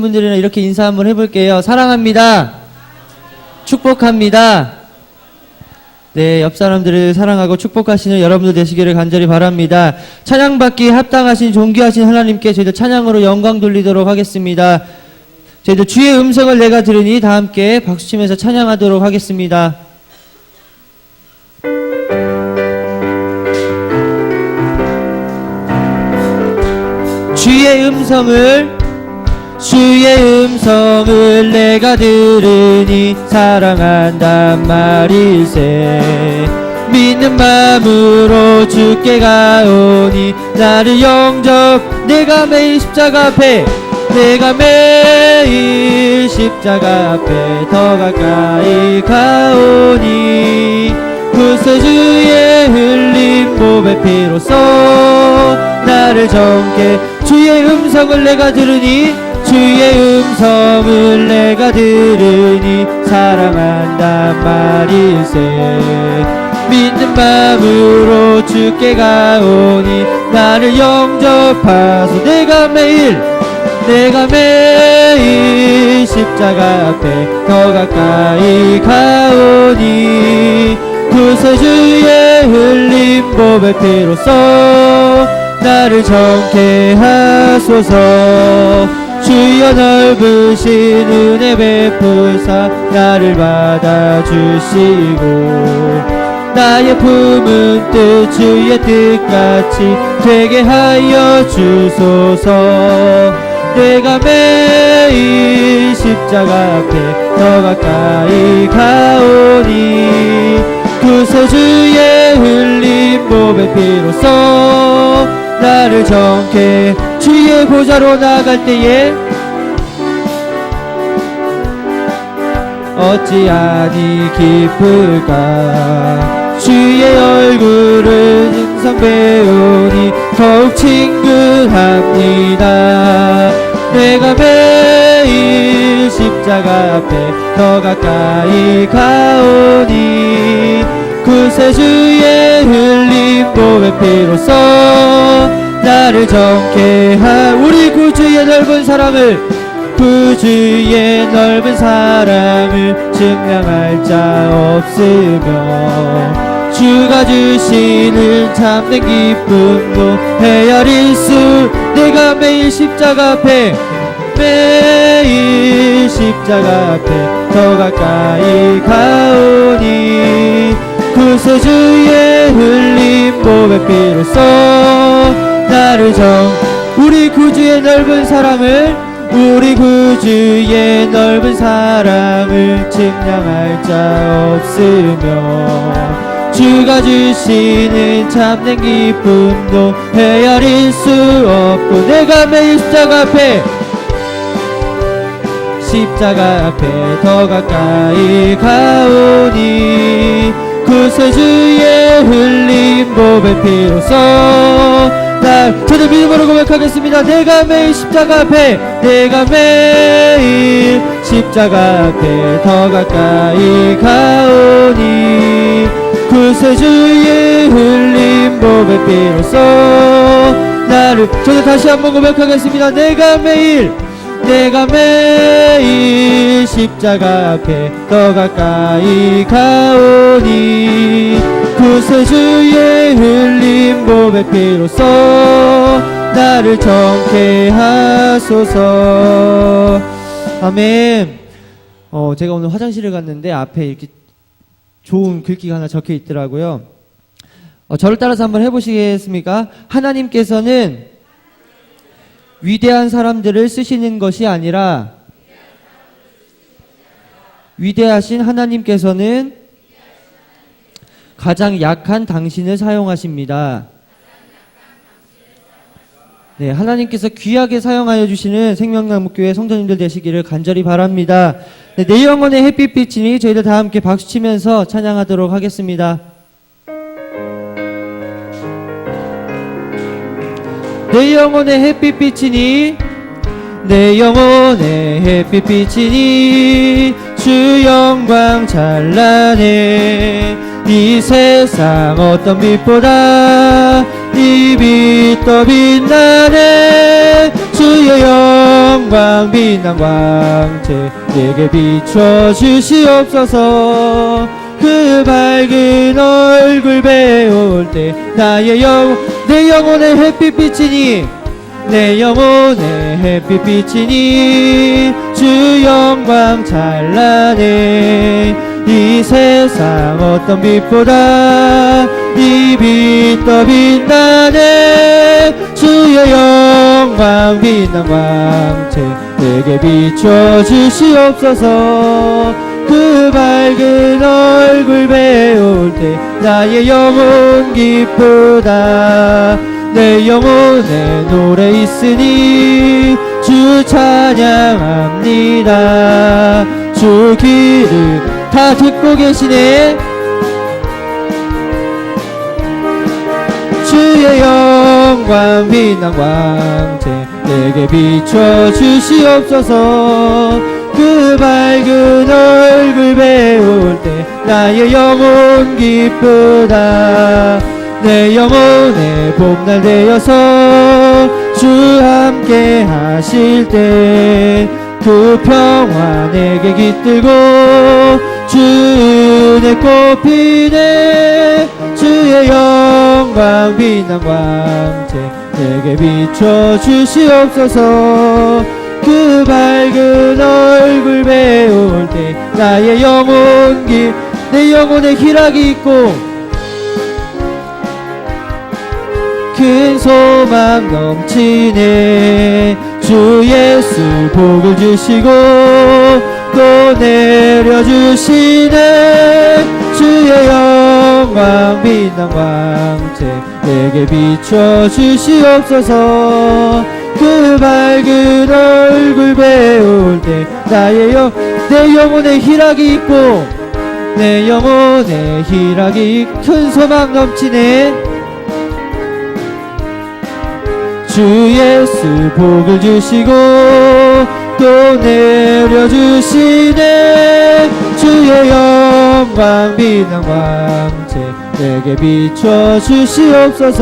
분들이랑 이렇게 인사 한번 해볼게요. 사랑합니다. 축복합니다. 네, 옆 사람들을 사랑하고 축복하시는 여러분들 되시기를 간절히 바랍니다. 찬양받기에 합당하신 존귀하신 하나님께 저희들 찬양으로 영광 돌리도록 하겠습니다. 저희들 주의 음성을 내가 들으니 다 함께 박수치면서 찬양하도록 하겠습니다. 주의 음성을 내가 들으니 사랑한단 말일세. 믿는 마음으로 주께 가오니 나를 영접. 내가 매일 십자가 앞에 더 가까이 가오니 구세주의 흘린 몸의 피로써 나를 정케. 주의 음성을 내가 들으니 사랑한단 말일세. 믿는 마음으로 주께 가오니 나를 영접하소. 내가 매일 십자가 앞에 더 가까이 가오니 구세주의 흘린 몸의 피로써 나를 정케 하소서. 주여 넓으신 은혜 베푸사 나를 받아주시고 나의 품은 뜻 주의 뜻같이 되게 하여 주소서. 내가 매일 십자가 앞에 더 가까이 가오니 구세주의 흘린 몸의 피로써 나를 정케. 주의 보좌로 나아갈 때에 어찌하니 기쁠까. 주의 얼굴을 항상 배우니 더욱 친근합니다. 내가 매일 십자가 앞에 더 가까이 가오니 구세주의 흘린 몸의 피로써 나를 정케 하. 우리 구주의 넓은 사랑을 증명할 자 없으며 주가 주시는 참된 기쁨도 헤아릴 수. 내가 매일 십자가 앞에 더 가까이 가오니 구세주의 흘린 몸의 피로써 나를 우리 구주의 넓은 사랑을 증명할 자 없으며 주가 주시는 참된 기쁨도 헤아릴 수 없고 내가 매일 십자가 앞에 더 가까이 가오니 구세주의 흘린 몸의 피로써 저는 믿음으로 고백하겠습니다. 내가 매일 십자가 앞에 더 가까이 가오니 구세주의 흘린 몸의 피로써 나를. 저는 다시 한번 고백하겠습니다. 내가 매일 십자가 앞에 더 가까이 가오니 구세주의 흘린 몸의 피로써 나를 정케 하소서. 아멘. 제가 오늘 화장실을 갔는데 앞에 이렇게 좋은 글귀가 하나 적혀 있더라고요. 저를 따라서 한번 해보시겠습니까? 하나님께서는 위대한 사람들을 쓰시는 것이 아니라 위대하신 하나님께서는 가장 약한 당신을 사용하십니다. 네, 하나님께서 귀하게 사용하여 주시는 생명나무교회 성도님들 되시기를 간절히 바랍니다. 네, 내 영혼의 햇빛빛이니 저희들 다 함께 박수치면서 찬양하도록 하겠습니다. 내 영혼의 햇빛빛이니 내 영혼의 햇빛빛이니 주 영광 찬란해. 이 세상 어떤 빛보다 입이 떠 빛나네. 주의 영광 빛난 광채 내게 비춰주시옵소서. 그 밝은 얼굴 배울 때 나의 내 영혼의 햇빛비치니, 내 영혼의 햇빛비치니 주 영광 찬란해. 이 세상 어떤 빛보다 이 빛 더 빛나네. 주의 영광 빛난 광채 내게 비춰주시옵소서. 그 밝은 얼굴 배울 때 나의 영혼 기쁘다. 내 영혼에 노래 있으니 주 찬양합니다. 주 길을 다 듣고 계시네. 주의 영광 빛난 광채 내게 비춰주시옵소서. 그 밝은 얼굴 배울 때 나의 영혼 기쁘다. 내 영혼의 봄날 되어서 주 함께 하실 때 그 평화 내게 깃들고 주 은혜 꽃피네. 주의 영광 빛난 광채 내게 비춰주시옵소서. 그 밝은 얼굴 배울 때 나의 영혼 내 영혼에 희락이 있고 큰 소망 넘치네. 주 예수 복을 주시고 또 내려주시네. 주의 영광 빛난 광채 내게 비춰주시옵소서. 그 밝은 얼굴 배울 때 내 영혼에 희락이 있고 내 영혼에 희락이 큰 소망 넘치네. 주 예수 복을 주시고 또 내려주시네. 주의 영광 빛난 광채 내게 비춰주시옵소서.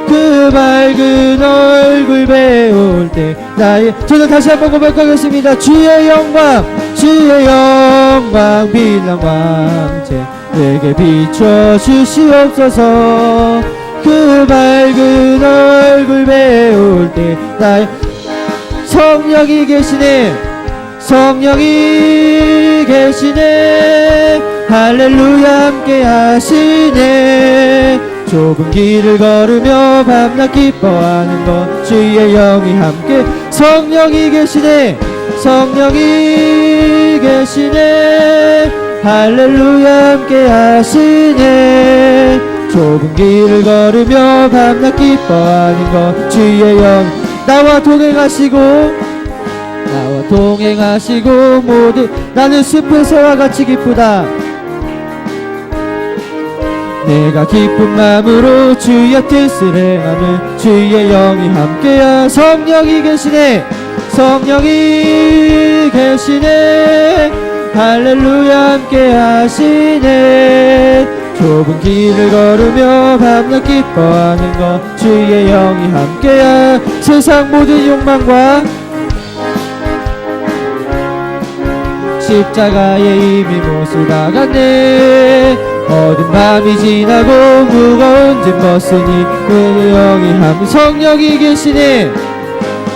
그 밝은 얼굴 배울 때 저는 다시 한번 고백하겠습니다. 주의 영광 빛난 광채 내게 비춰주시옵소서. 그 밝은 얼굴 배울 때 성령이 계시네. 성령이 계시네. 할렐루야 함께 하시네. 좁은 길을 걸으며 밤낮 기뻐하는 것 주의 영이 함께. 성령이 계시네. 성령이 계시네. 할렐루야 함께 하시네. 좁은 길을 걸으며 밤낮 기뻐하는 것 주의 영 나와 동행하시고 모두 나는 숲의 새와 같이 기쁘다. 내가 기쁜 마음으로 주의 뜻을 행하는 주의 영이 함께야. 성령이 계시네. 성령이 계시네. 할렐루야 함께 하시네. 좁은 길을 걸으며 밤낮 기뻐하는 것 주의 영이 함께야. 세상 모든 욕망과 십자가에 이미 못을 박았네. 어두운 밤이 지나고 무거운 짐 벗으니 그 영이 성령이 계시네.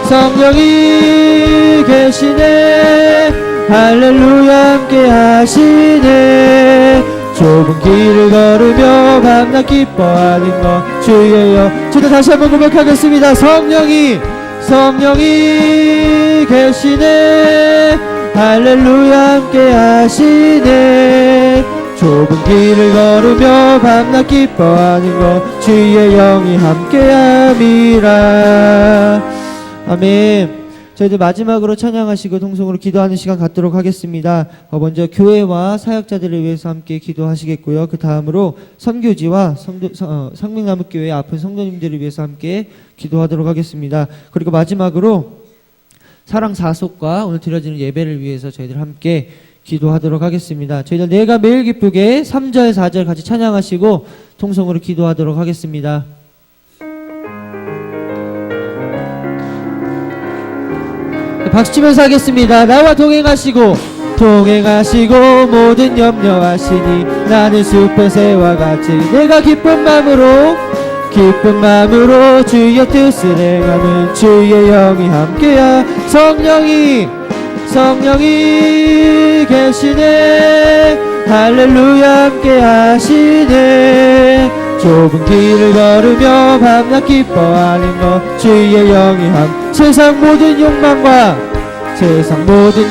성령이 계시네. 할렐루야 함께 하시네. 좁은 길을 걸으며 밤낮 기뻐하는 것 주의 영. 저도 다시 한번 고백하겠습니다. 성령이 계시네. 할렐루야 함께 하시네. 좁은 길을 걸으며 밤낮 기뻐하는 것 주의 영이 함께함이라. 아멘. 저희들 마지막으로 찬양하시고 통성으로 기도하는 시간 갖도록 하겠습니다. 먼저 교회와 사역자들을 위해서 함께 기도하시겠고요. 그 다음으로 선교지와 상민나무교회 아픈 성도님들을 위해서 함께 기도하도록 하겠습니다. 그리고 마지막으로 사랑 사속과 오늘 드려지는 예배를 위해서 저희들 함께 기도하도록 하겠습니다. 저희들 내가 매일 기쁘게 3절 4절 같이 찬양하시고 통성으로 기도하도록 하겠습니다. 박수 치면서 하겠습니다. 나와 동행하시고 모든 염려하시니 나는 숲의 새와 같이 내가 기쁜 마음으로 주의 뜻을 행하는 주의 영이 함께야 성령이 계시네 할렐루야 함께 하시네 좁은 길을 걸으며 밤낮 기뻐하는 것 주의 영이 세상 모든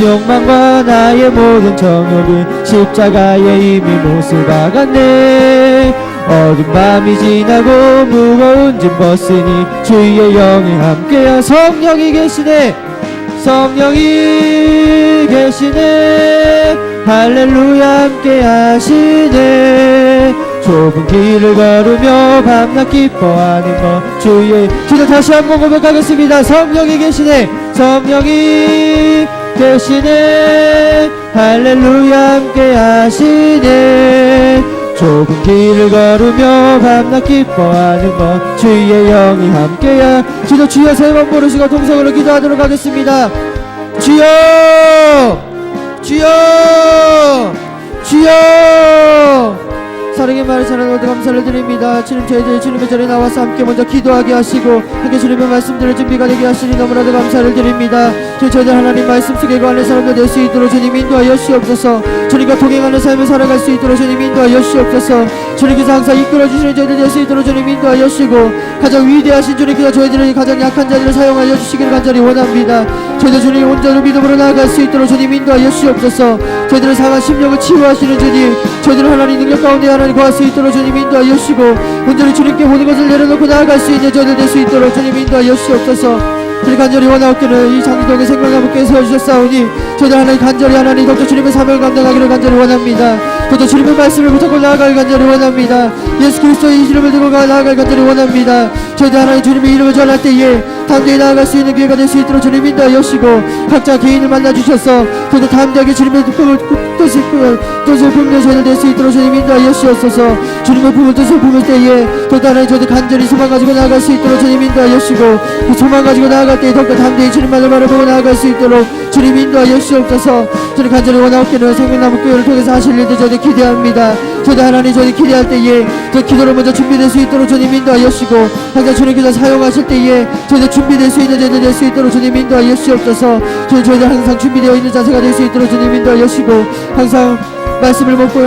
욕망과 나의 모든 정욕은 십자가에 이미 못을 박았네 어두운 밤이 지나고 무거운 짐 벗으니 주의 영이 함께야 성령이 계시네 할렐루야 함께 하시네 좁은 길을 걸으며 밤낮 기뻐하는 것 주의 기도 다시 한번 고백하겠습니다. 성령이 계시네 할렐루야 함께 하시네 좁은 길을 걸으며 밤낮 기뻐하는 것 주의 영이 함께야 기도 주여 세 번 부르시고 동성으로 기도하도록 하겠습니다. 주여 사랑의 말을 전하는 감사를 드립니다. 주님 저희들 주님의 전에 나와서 함께 먼저 기도하게 하시고 함께 주님의 말씀들을 준비가 되게 하시니 너무나도 감사를 드립니다. 저희들 하나님 말씀 속에 거하는 사람들 될 수 있도록 주님 인도하여 주시옵소서. 주님과 동행하는 삶을 살아갈 수 있도록 주님 인도하여 주시옵소서. 주님께서 항상 이끌어주시는 저희들 될 수 있도록 주님 인도하여 주시고 가장 위대하신 주님께서 저희들을 가장 약한 자들을 사용하여 주시기를 간절히 원합니다. 저희들 주님 온전히 믿음으로 나아갈 수 있도록 주님 인도하여 주시옵소서. 저희들을 상한 심령을 치유하시는 주님 저희들을 하나님 능력 가운데 하나님 거할 수 있도록 주님 인도하여 주시고 온전히 주님께 모든 것을 내려놓고 나아갈 수 있는 저희들 될 수 있도록 주님 인도하여 주시옵소서. 저희 간절히 원하옵기를 이 장기동의 생명나무께 세워주셨사오니 저희들 하나님 간절히 하나님 더욱더 주님의 사명을 감당하기를 간절히 원합니다. 더욱더 주님의 말씀을 붙잡고 나아갈 간절히 원합니다. 예수 그리스도의 이름을 들고 나아갈 간절히 원합니다. 저희들 하나님 주님의 이름을 전할 때에 담대히 나아갈 수 있는 기회가 될 수 있도록 주님 인도하여 주시고 각자 개인을 만나주셔서 저희들 담대하게 주님의 뜻을 품는 저희들 될 수 있도록 주님 인도하여 주시옵소서. 주님의 품을 뜻을 품을 때에 더욱더 하나님 저희들 간절히 소망 가지고 나아갈 수 있도록 주님 인도하여 주시고 그 소망 가지고 나아갈 때에 더욱더 담대히 주님만을 바라보고 나아갈 수 있도록 주님 인도하여 주시옵소서. 저희 간절히 원하옵기를 생명나무 교회를 통해서 하실 일들 저희들 기대합니다. 저희들 하나님 저희들 기대할 때에 저 기도를 먼저 준비될 수 있도록 주님 인도하여 주시고 항상 주님께서 사용하실 때에 저희들 준비될 수 있는 저희들 될 수 있도록 주님 인도하여 주시옵소서. 저희들 항상 준비되어 있는 자세가 될 수 있도록 주님 인도하여 주시고 항상 말씀을 먹고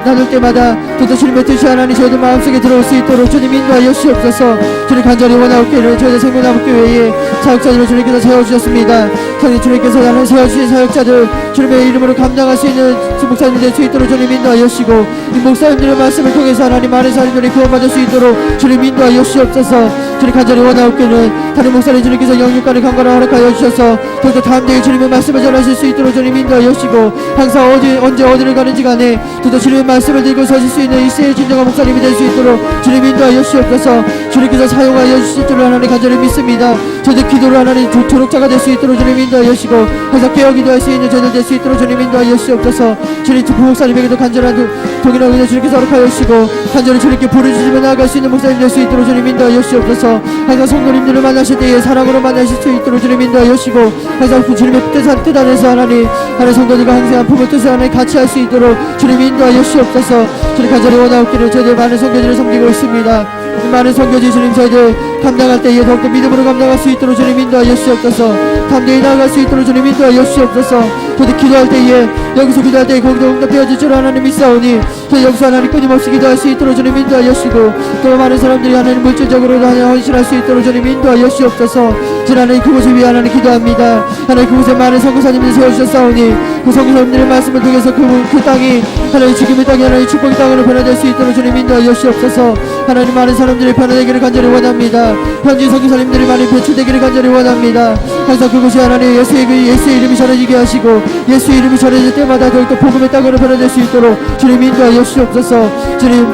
나눌 때마다 또 주님의 뜻이 하나님 저희들 마음속에 들어올 수 있도록 주님 인도하여 주시옵소서. 주님 간절히 원하옵기를 저희들 생명나무교회에 사역자들을 주님께서 세워주셨습니다. 주님께서 하나님 세워주신 사역자들 주님의 이름으로 감당할 수 있는 목사님들 될 수 있도록 주님 인도하여 주시고 이 목사님들의 말씀을 통해서 하나님 많은 사람들이 구원받을 수 있도록 주님 인도하여 주시옵소서. 주님 간절히 원하옵기는 다른 목사님 주님께서 영육간의 강건을 허락하여 주셔서 더욱더 담대히 주님의 말씀을 전하실 수 있도록 주님 인도하여 주시고 항상 언제 어디를 가는지 간에 더욱더 주님의 말씀을 들고 서실 수 있는 이세의 진정한 목사님이 될 수 있도록 주님 인도하여 주시옵소서. 주님께서 사용하여 주실 줄을 하나님 간절히 믿습니다. 저희들 기도를 하나님 조력자가 될 수 있도록 주님 인도하여 주시고 항상 깨어 기도할 수 있는 저희들 될 수 있도록 주님 인도하여 주시옵소서. 주님 부목사님에게도 간절한 동일하게 주님께서 허락하여 주시고 간절히 주님께 부르짖으며 나아갈 수 있는 목사님 될 수 있도록 주님 인도하여 주시옵소서. 항상 성도님들을 만나실 때에 사랑으로 만나실 수 있도록 주님 인도하여 주시고 항상 주님의 뜻 안에서 하나님 성도들과 항상 품을 뜻을 하나님 같이 할 수 있도록 주님 인도하여 주시옵소서. 주님 간절히 원하옵기를 저희들 많은 성도들을 섬기고 있습니다. 많은 선교지 주님 저희들 감당할 때에 더욱더 믿음으로 감당할 수 있도록 주님 인도하여 주시옵소서. 담대히 나아갈 수 있도록 주님 인도하여 주시옵소서. 저희들 기도할 때에 여기서 기도할 때에 거기도 응답되어질 줄 하나님 믿사오니 저희 여기서 하나님 끊임없이 기도할 수 있도록 주님 인도하여 주시고 또 많은 사람들이 하나님 물질적으로도 하나님 헌신할 수 있도록 주님 인도하여 주시옵소서. 저는 하나님 그곳을 위해 하나님 기도합니다. 하나님 그곳에 많은 선교사님들 세워주셨사오니 그 선교사님들의 말씀을 통해서 그 땅이 하나님 지금의 땅이 하나님 축복의 땅으로 변화될 수 있도록 주님 인도하여 주시옵소서. 하나님 많은 사람들이 변화되기를 간절히 원합니다. 현지 선교사님들이 많이 배출되기를 간절히 원합니다. 항상 그곳이 하나님 예수의 이름이 전해지게 하시고 예수의 이름이 전해질 때마다 더욱더 복음의 땅으로 변화될 수 있도록 주님 인도하여 주시옵소서. 주님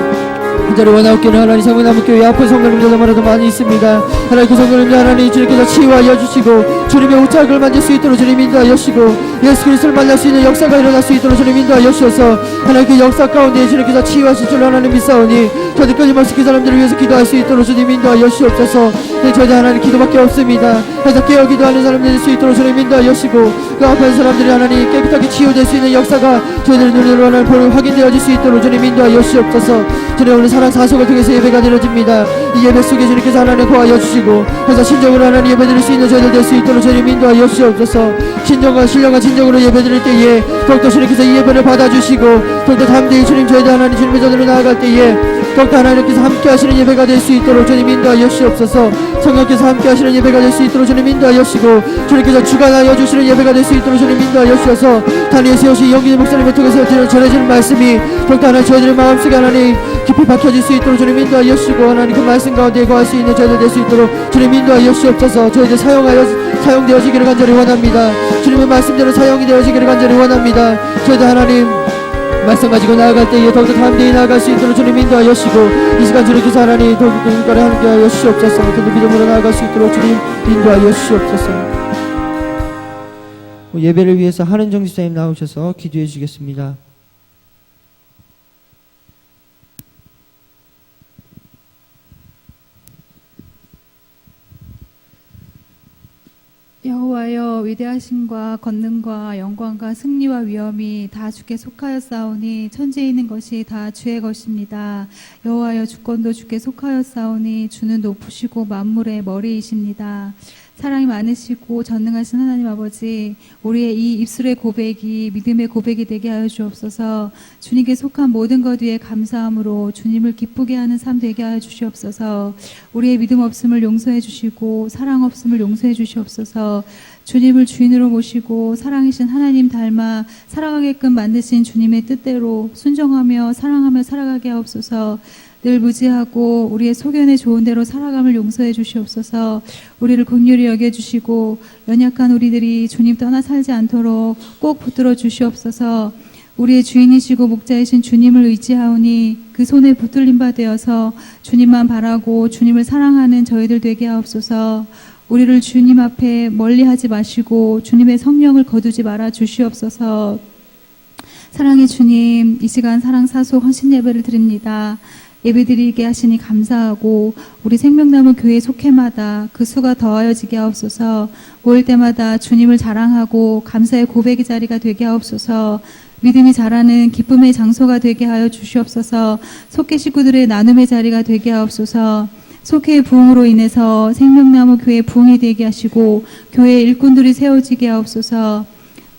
간절히 원하옵기는 하나님 성령나무교회 아픈 성도님들 너무나도 많이 있습니다. 하나님 그 성도님들 하나님 주님께서 치유하여 주시고 주님의 우착을 만질 수 있도록 주님 인도하여 주시고 예수 그리스도를 만날 수 있는 역사가 일어날 수 있도록 주님 인도하여 주셔서 하나님 그 역사 가운데 주님께서 치유하실 줄 하나님 믿사오니 저들 끊임없이 그 사람들을 위해서 기도할 수 있도록 주님 인도하여 주시옵소서. 저희들 하나님 기도밖에 없습니다. 그래서 깨어 기도하는 사람들이 될 수 있도록 주님 인도하여 주시고 그 앞에 사람들이 하나님 깨끗하게 치유될 수 있는 역사가 저희들 눈으로 하나님 확인되어질 수 있도록 주님 인도하여 주시옵소서. 주님 오늘 사랑 사속을 통해서 예배가 드려집니다. 이 예배 속에 주님께서 하나님 구하여 주시고 그래서 신정으로 하나님 예배 드릴 수 있는 저희들 될 수 있도록 주님 인도하여 주시옵소서. 신정과 신령과 진정으로 예배 드릴 때에 더욱더 주님께서 이 예배를 받아주시고 더욱더 담대히 주님 저희들 하나님 주님의 전으로 나아갈 때에 더욱더 하나님께서 함께 하시는 예배가 될 수 있도록 주님 인도하여 주시옵소서. 성령께서 함께 하시는 예배가 될 수 있도록 주님 인도하여 주시고 주님께서 주관하여 주시는 예배가 될 수 있도록 주님 인도하여 주셔서 단위에 세우신 영기의 목사님을 통해서 전해지는 말씀이 더욱더 하나님 저희들의 마음속에 하나님 깊이 박혀질 수 있도록 주님 인도하여 주시고 하나님 그 말씀 가운데 거할 수 있는 저희들 될 수 있도록 주님 인도하여 주시옵소서. 저희들 사용되어지기를 간절히 원합니다. 주님의 말씀대로 사용이 되어지기를 간절히 원합니다. 저희들 하나님 말씀 가지고 나아갈 때에 더욱더 담대히 나아갈 수 있도록 주님 인도하여 주시고 이 시간 주님께서 하나님 더욱더 인간에 함께하여 주시옵소서. 더욱더 믿음으로 나아갈 수 있도록 주님 인도하여 주시옵소서. 예배를 위해서 한은정 집사님 나오셔서 기도해 주시겠습니다. 여호와여, 위대하심과 권능과 영광과 승리와 위엄이 다 주께 속하였사오니 천지에 있는 것이 다 주의 것입니다. 여호와여, 주권도 주께 속하였사오니 주는 높으시고 만물의 머리이십니다. 사랑이 많으시고 전능하신 하나님 아버지, 우리의 이 입술의 고백이 믿음의 고백이 되게 하여 주옵소서. 주님께 속한 모든 것 위에 감사함으로 주님을 기쁘게 하는 삶 되게 하여 주시옵소서. 우리의 믿음 없음을 용서해 주시고 사랑 없음을 용서해 주시옵소서. 주님을 주인으로 모시고 사랑이신 하나님 닮아 살아가게끔 만드신 주님의 뜻대로 순종하며 사랑하며 살아가게 하옵소서. 늘 무지하고 우리의 소견에 좋은 대로 살아감을 용서해 주시옵소서. 우리를 긍휼히 여겨주시고 연약한 우리들이 주님 떠나 살지 않도록 꼭 붙들어 주시옵소서. 우리의 주인이시고 목자이신 주님을 의지하오니 그 손에 붙들림 바 되어서 주님만 바라고 주님을 사랑하는 저희들 되게 하옵소서. 우리를 주님 앞에 멀리하지 마시고 주님의 성령을 거두지 말아 주시옵소서. 사랑의 주님, 이 시간 사랑 사소 헌신 예배를 드립니다. 예배드리게 하시니 감사하고 우리 생명나무 교회 속해마다 그 수가 더하여지게 하옵소서. 모일 때마다 주님을 자랑하고 감사의 고백의 자리가 되게 하옵소서. 믿음이 자라는 기쁨의 장소가 되게 하여 주시옵소서. 속회 식구들의 나눔의 자리가 되게 하옵소서. 속회의 부흥으로 인해서 생명나무 교회 부흥이 되게 하시고 교회 일꾼들이 세워지게 하옵소서.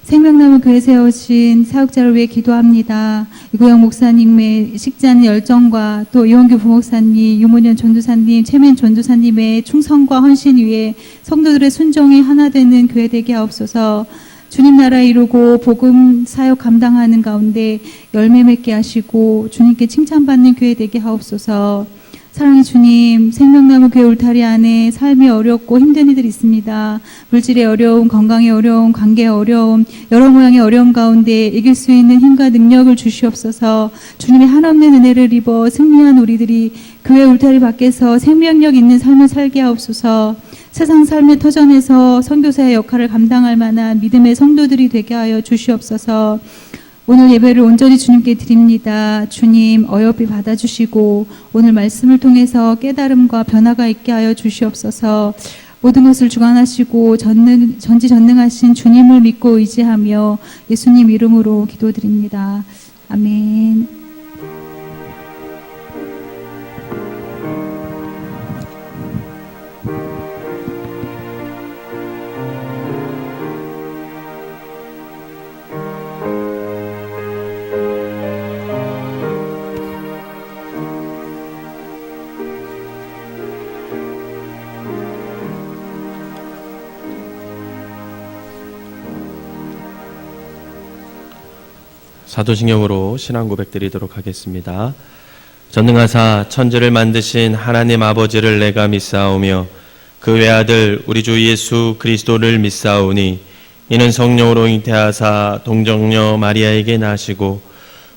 생명나무 교회 세우신 사역자를 위해 기도합니다. 이구영 목사님의 식자는 열정과 또 이원규 부목사님, 유문현 전도사님, 최민 전도사님의 충성과 헌신 위에 성도들의 순종이 하나 되는 교회 되게 하옵소서. 주님 나라 이루고 복음 사역 감당하는 가운데 열매 맺게 하시고 주님께 칭찬받는 교회 되게 하옵소서. 사랑의 주님, 생명나무 교회 울타리 안에 삶이 어렵고 힘든 이들이 있습니다. 물질의 어려움, 건강의 어려움, 관계의 어려움, 여러 모양의 어려움 가운데 이길 수 있는 힘과 능력을 주시옵소서. 주님의 한없는 은혜를 입어 승리한 우리들이 교회 울타리 밖에서 생명력 있는 삶을 살게 하옵소서. 세상 삶의 터전에서 선교사의 역할을 감당할 만한 믿음의 성도들이 되게 하여 주시옵소서. 오늘 예배를 온전히 주님께 드립니다. 주님 어여삐 받아주시고 오늘 말씀을 통해서 깨달음과 변화가 있게 하여 주시옵소서. 모든 것을 주관하시고 전지전능하신 주님을 믿고 의지하며 예수님 이름으로 기도드립니다. 아멘. 사도신경으로 신앙 고백 드리도록 하겠습니다. 전능하사 천지를 만드신 하나님 아버지를 내가 믿사오며 그 외아들 우리 주 예수 그리스도를 믿사오니 이는 성령으로 잉태하사 동정녀 마리아에게 나시고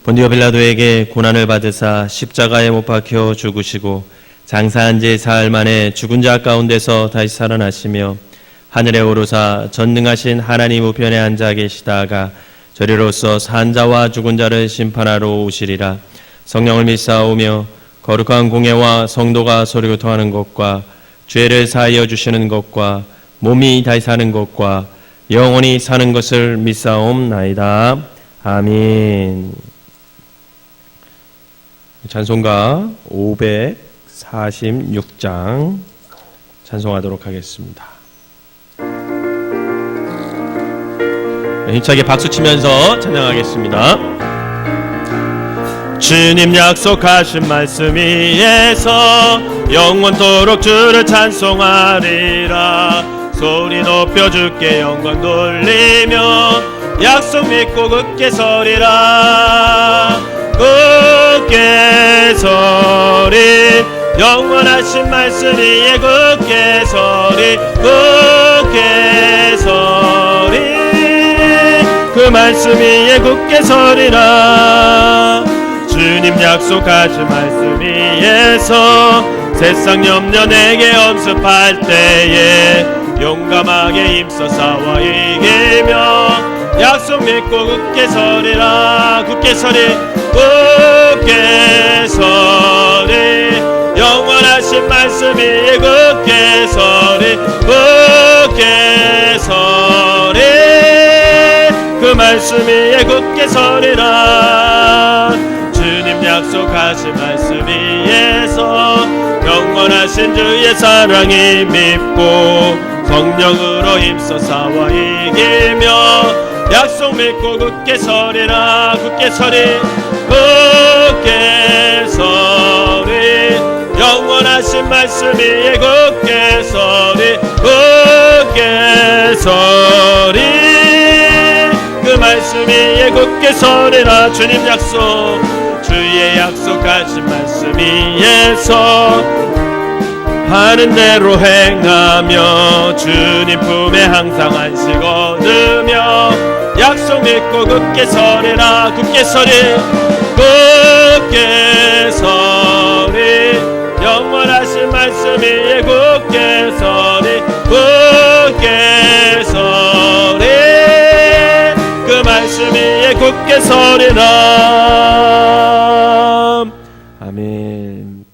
본디오 빌라도에게 고난을 받으사 십자가에 못 박혀 죽으시고 장사한 지 사흘 만에 죽은 자 가운데서 다시 살아나시며 하늘에 오르사 전능하신 하나님 우편에 앉아 계시다가 저리로서 산자와 죽은 자를 심판하러 오시리라. 성령을 믿사오며 거룩한 공예와 성도가 서로교통하는 것과 죄를 사하여 주시는 것과 몸이 다시 사는 것과 영원히 사는 것을 믿사옵나이다. 아멘. 찬송가 546장 찬송하도록 하겠습니다. 힘차게 박수 치면서 찬양하겠습니다. 주님 약속하신 말씀 위에서 영원토록 주를 찬송하리라. 소리 높여 주께 영광 돌리며 약속 믿고 굳게 서리라. 굳게 서리 영원하신 말씀 위에 굳게 서리 굳게 서리 그 말씀 위에 굳게 서리라. 주님 약속하신 말씀 위에서 세상 염려 내게 엄습할 때에 용감하게 힘써 싸워 이기며 약속 믿고 굳게 서리라. 굳게 서리 굳게 서리 영원하신 말씀 위에 굳게 서리 굳게 서리 그 말씀 위에 굳게 서리라. 주님 약속하신 말씀 위에서 영원하신 주의 사랑이 믿고 성령으로 힘써 싸워 이기며 약속 믿고 굳게 서리라. 굳게 서리 굳게 서리 영원하신 말씀 위에 굳게 서리 굳게 서리 그 말씀 위에 굳게 서리라. 주님 약속 주의 약속하신 말씀 위에서 하는 대로 행하며 주님 품에 항상 안식 얻으며 약속 믿고 굳게 서리라. 굳게 서리 굳게 서리 영원하신 말씀 위에 굳게 서리 굳게 서리 그 말씀 위에 굳게 서리라. 아멘.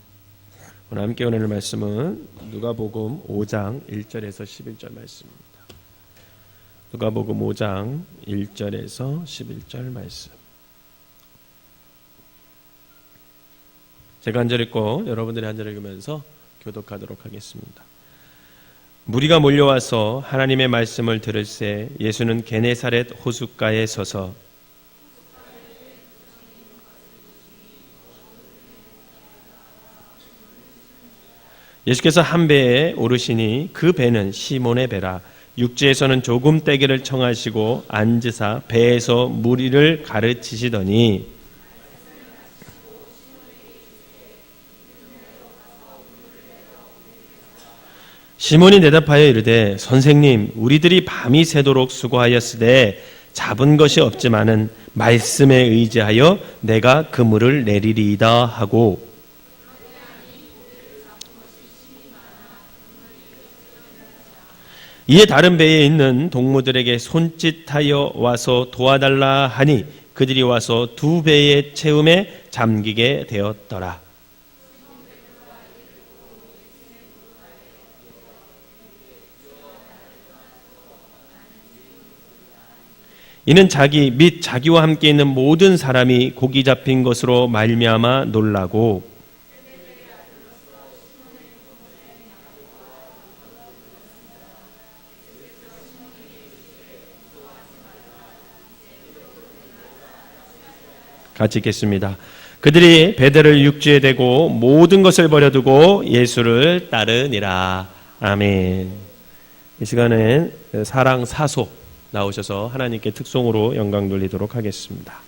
오늘 함께 오늘 말씀은 누가복음 5장 1절에서 11절 말씀입니다. 누가복음 5장 1절에서 11절 말씀. 제가 한 절 읽고 여러분들이 한 절 읽으면서 교독하도록 하겠습니다. 무리가 몰려와서 하나님의 말씀을 들을새 예수는 게네사렛 호숫가에 서서 예수께서 한 배에 오르시니 그 배는 시몬의 배라. 육지에서는 조금 떼기를 청하시고 앉으사 배에서 무리를 가르치시더니 시몬이 대답하여 이르되 선생님 우리들이 밤이 새도록 수고하였으되 잡은 것이 없지만은 말씀에 의지하여 내가 그물을 내리리이다 하고 이에 다른 배에 있는 동무들에게 손짓하여 와서 도와달라 하니 그들이 와서 두 배의 채움에 잠기게 되었더라. 이는 자기 및 자기와 함께 있는 모든 사람이 고기 잡힌 것으로 말미암아 놀라고 같이 읽겠습니다. 그들이 배들을 육지에 대고 모든 것을 버려두고 예수를 따르니라. 아멘. 이 시간엔 사랑 사소 나오셔서 하나님께 특송으로 영광 돌리도록 하겠습니다.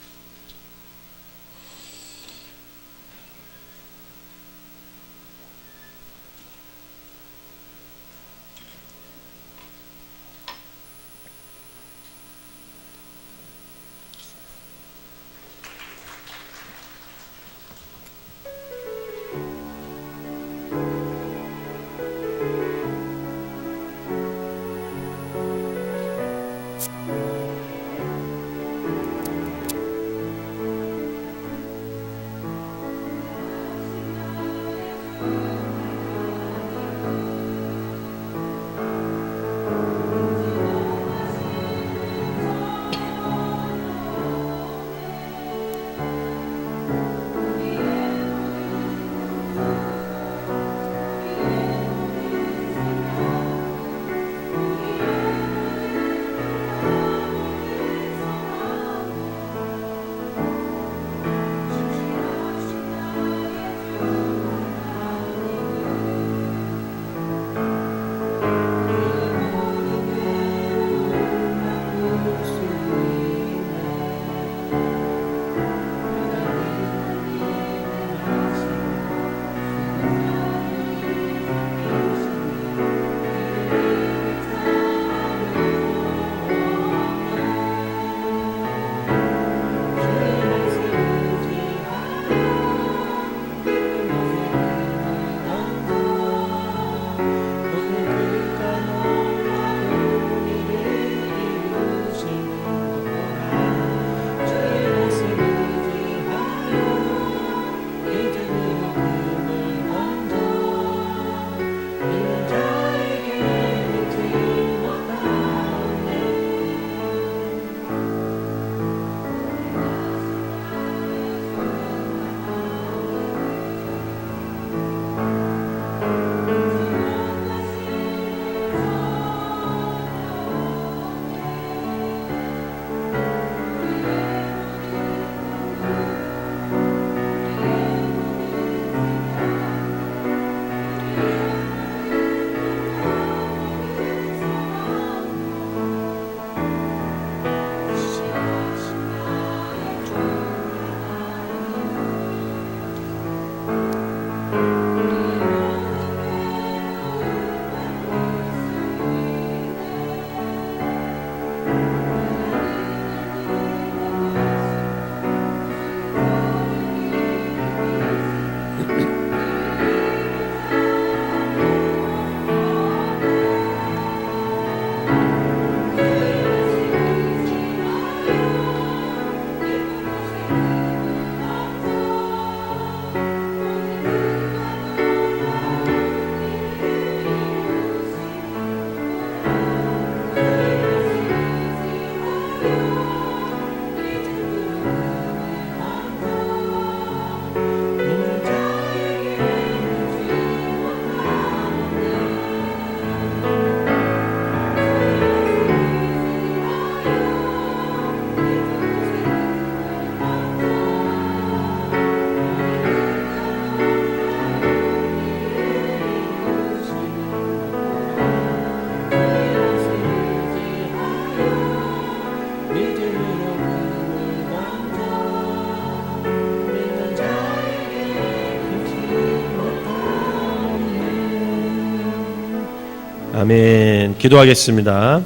아멘. 기도하겠습니다.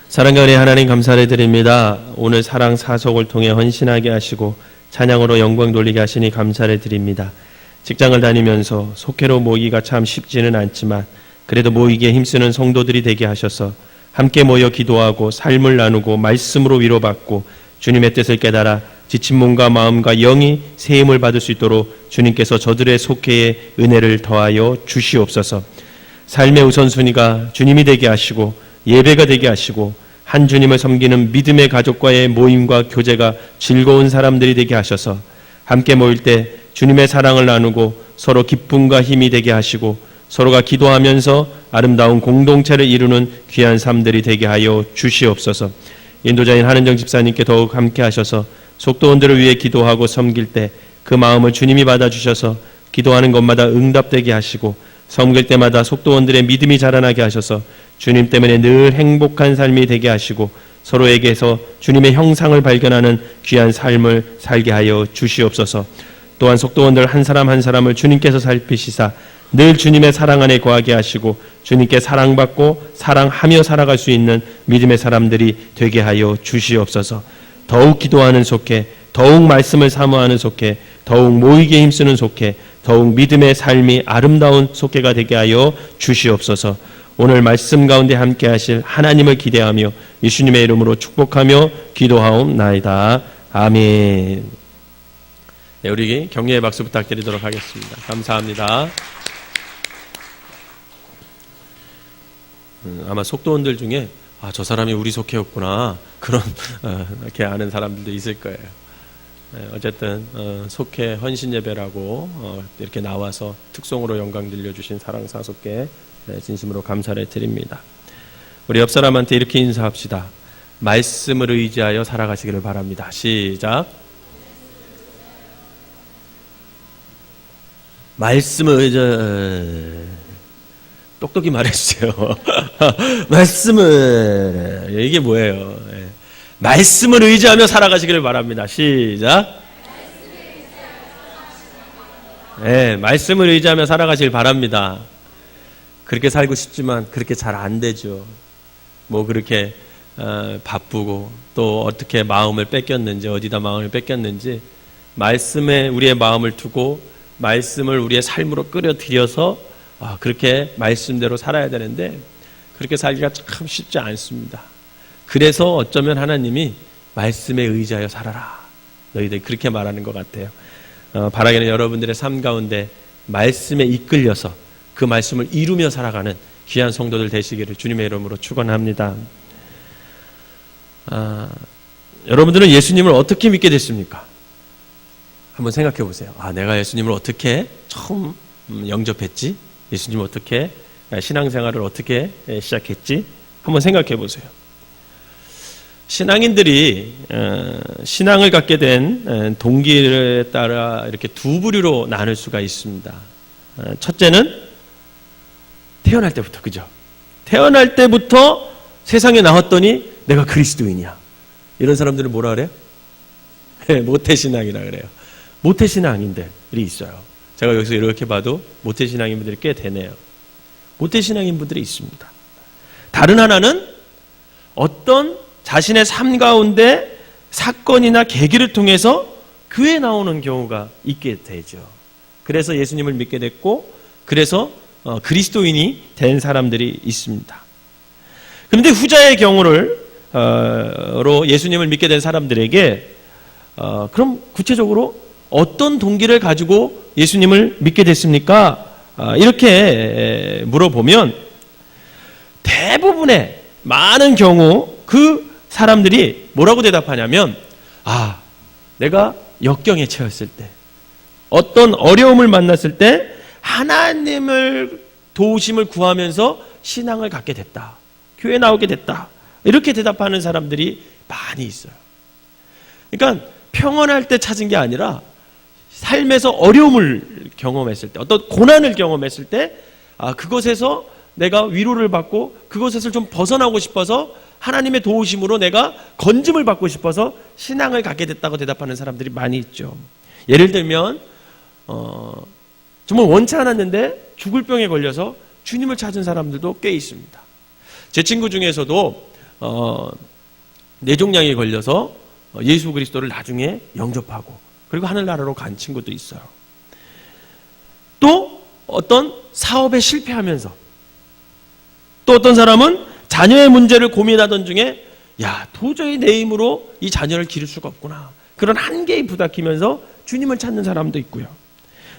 사랑과 은혜 하나님 감사를 드립니다. 오늘 사랑 사속을 통해 헌신하게 하시고 찬양으로 영광 돌리게 하시니 감사를 드립니다. 직장을 다니면서 속회로 모이기가 참 쉽지는 않지만 그래도 모이기에 힘쓰는 성도들이 되게 하셔서 함께 모여 기도하고 삶을 나누고 말씀으로 위로받고 주님의 뜻을 깨달아 지친 몸과 마음과 영이 새 힘을 받을 수 있도록 주님께서 저들의 속회에 은혜를 더하여 주시옵소서. 삶의 우선순위가 주님이 되게 하시고 예배가 되게 하시고 한 주님을 섬기는 믿음의 가족과의 모임과 교제가 즐거운 사람들이 되게 하셔서 함께 모일 때 주님의 사랑을 나누고 서로 기쁨과 힘이 되게 하시고 서로가 기도하면서 아름다운 공동체를 이루는 귀한 삶들이 되게 하여 주시옵소서. 인도자인 한은정 집사님께 더욱 함께 하셔서 속도원들을 위해 기도하고 섬길 때 그 마음을 주님이 받아주셔서 기도하는 것마다 응답되게 하시고 섬길 때마다 속도원들의 믿음이 자라나게 하셔서 주님 때문에 늘 행복한 삶이 되게 하시고 서로에게서 주님의 형상을 발견하는 귀한 삶을 살게 하여 주시옵소서. 또한 속도원들 한 사람 한 사람을 주님께서 살피시사 늘 주님의 사랑 안에 거하게 하시고 주님께 사랑받고 사랑하며 살아갈 수 있는 믿음의 사람들이 되게 하여 주시옵소서. 더욱 기도하는 속회, 더욱 말씀을 사모하는 속회, 더욱 모이기에 힘쓰는 속회, 더욱 믿음의 삶이 아름다운 속회가 되게 하여 주시옵소서. 오늘 말씀 가운데 함께 하실 하나님을 기대하며 예수님의 이름으로 축복하며 기도하옵나이다. 아멘. 네, 우리 격려의 박수 부탁드리도록 하겠습니다. 감사합니다. 아마 속도원들 중에 저 사람이 우리 속회였구나 그런 이렇게 아는 사람들도 있을 거예요. 어쨌든 속회 헌신 예배라고 이렇게 나와서 특송으로 영광 들려주신 사랑사속회 진심으로 감사를 드립니다. 우리 옆 사람한테 이렇게 인사합시다. 말씀을 의지하여 살아가시기를 바랍니다. 시작. 말씀을 의지하여 똑똑히 말해주세요. 말씀을 이게 뭐예요? 말씀을 의지하며 살아가시기를 바랍니다. 시작. 네, 말씀을 의지하며 살아가시길 바랍니다. 그렇게 살고 싶지만 그렇게 잘 안 되죠. 뭐 그렇게 바쁘고 또 어떻게 마음을 뺏겼는지 어디다 마음을 뺏겼는지 말씀에 우리의 마음을 두고 말씀을 우리의 삶으로 끌어들여서 그렇게 말씀대로 살아야 되는데 그렇게 살기가 참 쉽지 않습니다. 그래서 어쩌면 하나님이 말씀에 의지하여 살아라 너희들 그렇게 말하는 것 같아요. 바라기는 여러분들의 삶 가운데 말씀에 이끌려서 그 말씀을 이루며 살아가는 귀한 성도들 되시기를 주님의 이름으로 축원합니다. 여러분들은 예수님을 어떻게 믿게 됐습니까? 한번 생각해 보세요. 내가 예수님을 어떻게 처음 영접했지? 예수님을 어떻게 신앙생활을 어떻게 시작했지? 한번 생각해 보세요. 신앙인들이 신앙을 갖게 된 동기에 따라 이렇게 두 부류로 나눌 수가 있습니다. 첫째는 태어날 때부터, 그죠? 태어날 때부터 세상에 나왔더니 내가 그리스도인이야. 이런 사람들은 뭐라 그래요? 모태신앙이라 그래요. 모태신앙인들이 있어요. 제가 여기서 이렇게 봐도 모태신앙인분들이 꽤 되네요. 모태신앙인분들이 있습니다. 다른 하나는 어떤 자신의 삶 가운데 사건이나 계기를 통해서 교회에 나오는 경우가 있게 되죠. 그래서 예수님을 믿게 됐고 그래서 그리스도인이 된 사람들이 있습니다. 그런데 후자의 경우로 예수님을 믿게 된 사람들에게 그럼 구체적으로 어떤 동기를 가지고 예수님을 믿게 됐습니까? 이렇게 물어보면 대부분의 많은 경우 그 사람들이 뭐라고 대답하냐면 내가 역경에 처했을 때 어떤 어려움을 만났을 때 하나님을 도우심을 구하면서 신앙을 갖게 됐다. 교회 나오게 됐다. 이렇게 대답하는 사람들이 많이 있어요. 그러니까 평안할 때 찾은 게 아니라 삶에서 어려움을 경험했을 때 어떤 고난을 경험했을 때 그것에서 내가 위로를 받고 그것에서 좀 벗어나고 싶어서 하나님의 도우심으로 내가 건짐을 받고 싶어서 신앙을 갖게 됐다고 대답하는 사람들이 많이 있죠. 예를 들면 정말 원치 않았는데 죽을 병에 걸려서 주님을 찾은 사람들도 꽤 있습니다. 제 친구 중에서도 뇌종양에 걸려서 예수 그리스도를 나중에 영접하고 그리고 하늘나라로 간 친구도 있어요. 또 어떤 사업에 실패하면서 또 어떤 사람은 자녀의 문제를 고민하던 중에 야, 도저히 내 힘으로 이 자녀를 기를 수가 없구나. 그런 한계에 부닥치면서 주님을 찾는 사람도 있고요.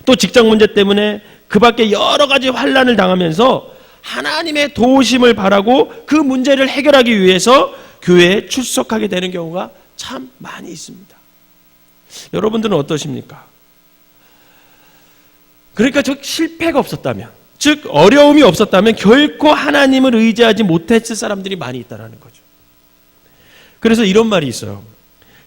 또 직장 문제 때문에 그 밖에 여러 가지 환난을 당하면서 하나님의 도우심을 바라고 그 문제를 해결하기 위해서 교회에 출석하게 되는 경우가 참 많이 있습니다. 여러분들은 어떠십니까? 그러니까 즉 실패가 없었다면, 즉 어려움이 없었다면 결코 하나님을 의지하지 못했을 사람들이 많이 있다는 거죠. 그래서 이런 말이 있어요.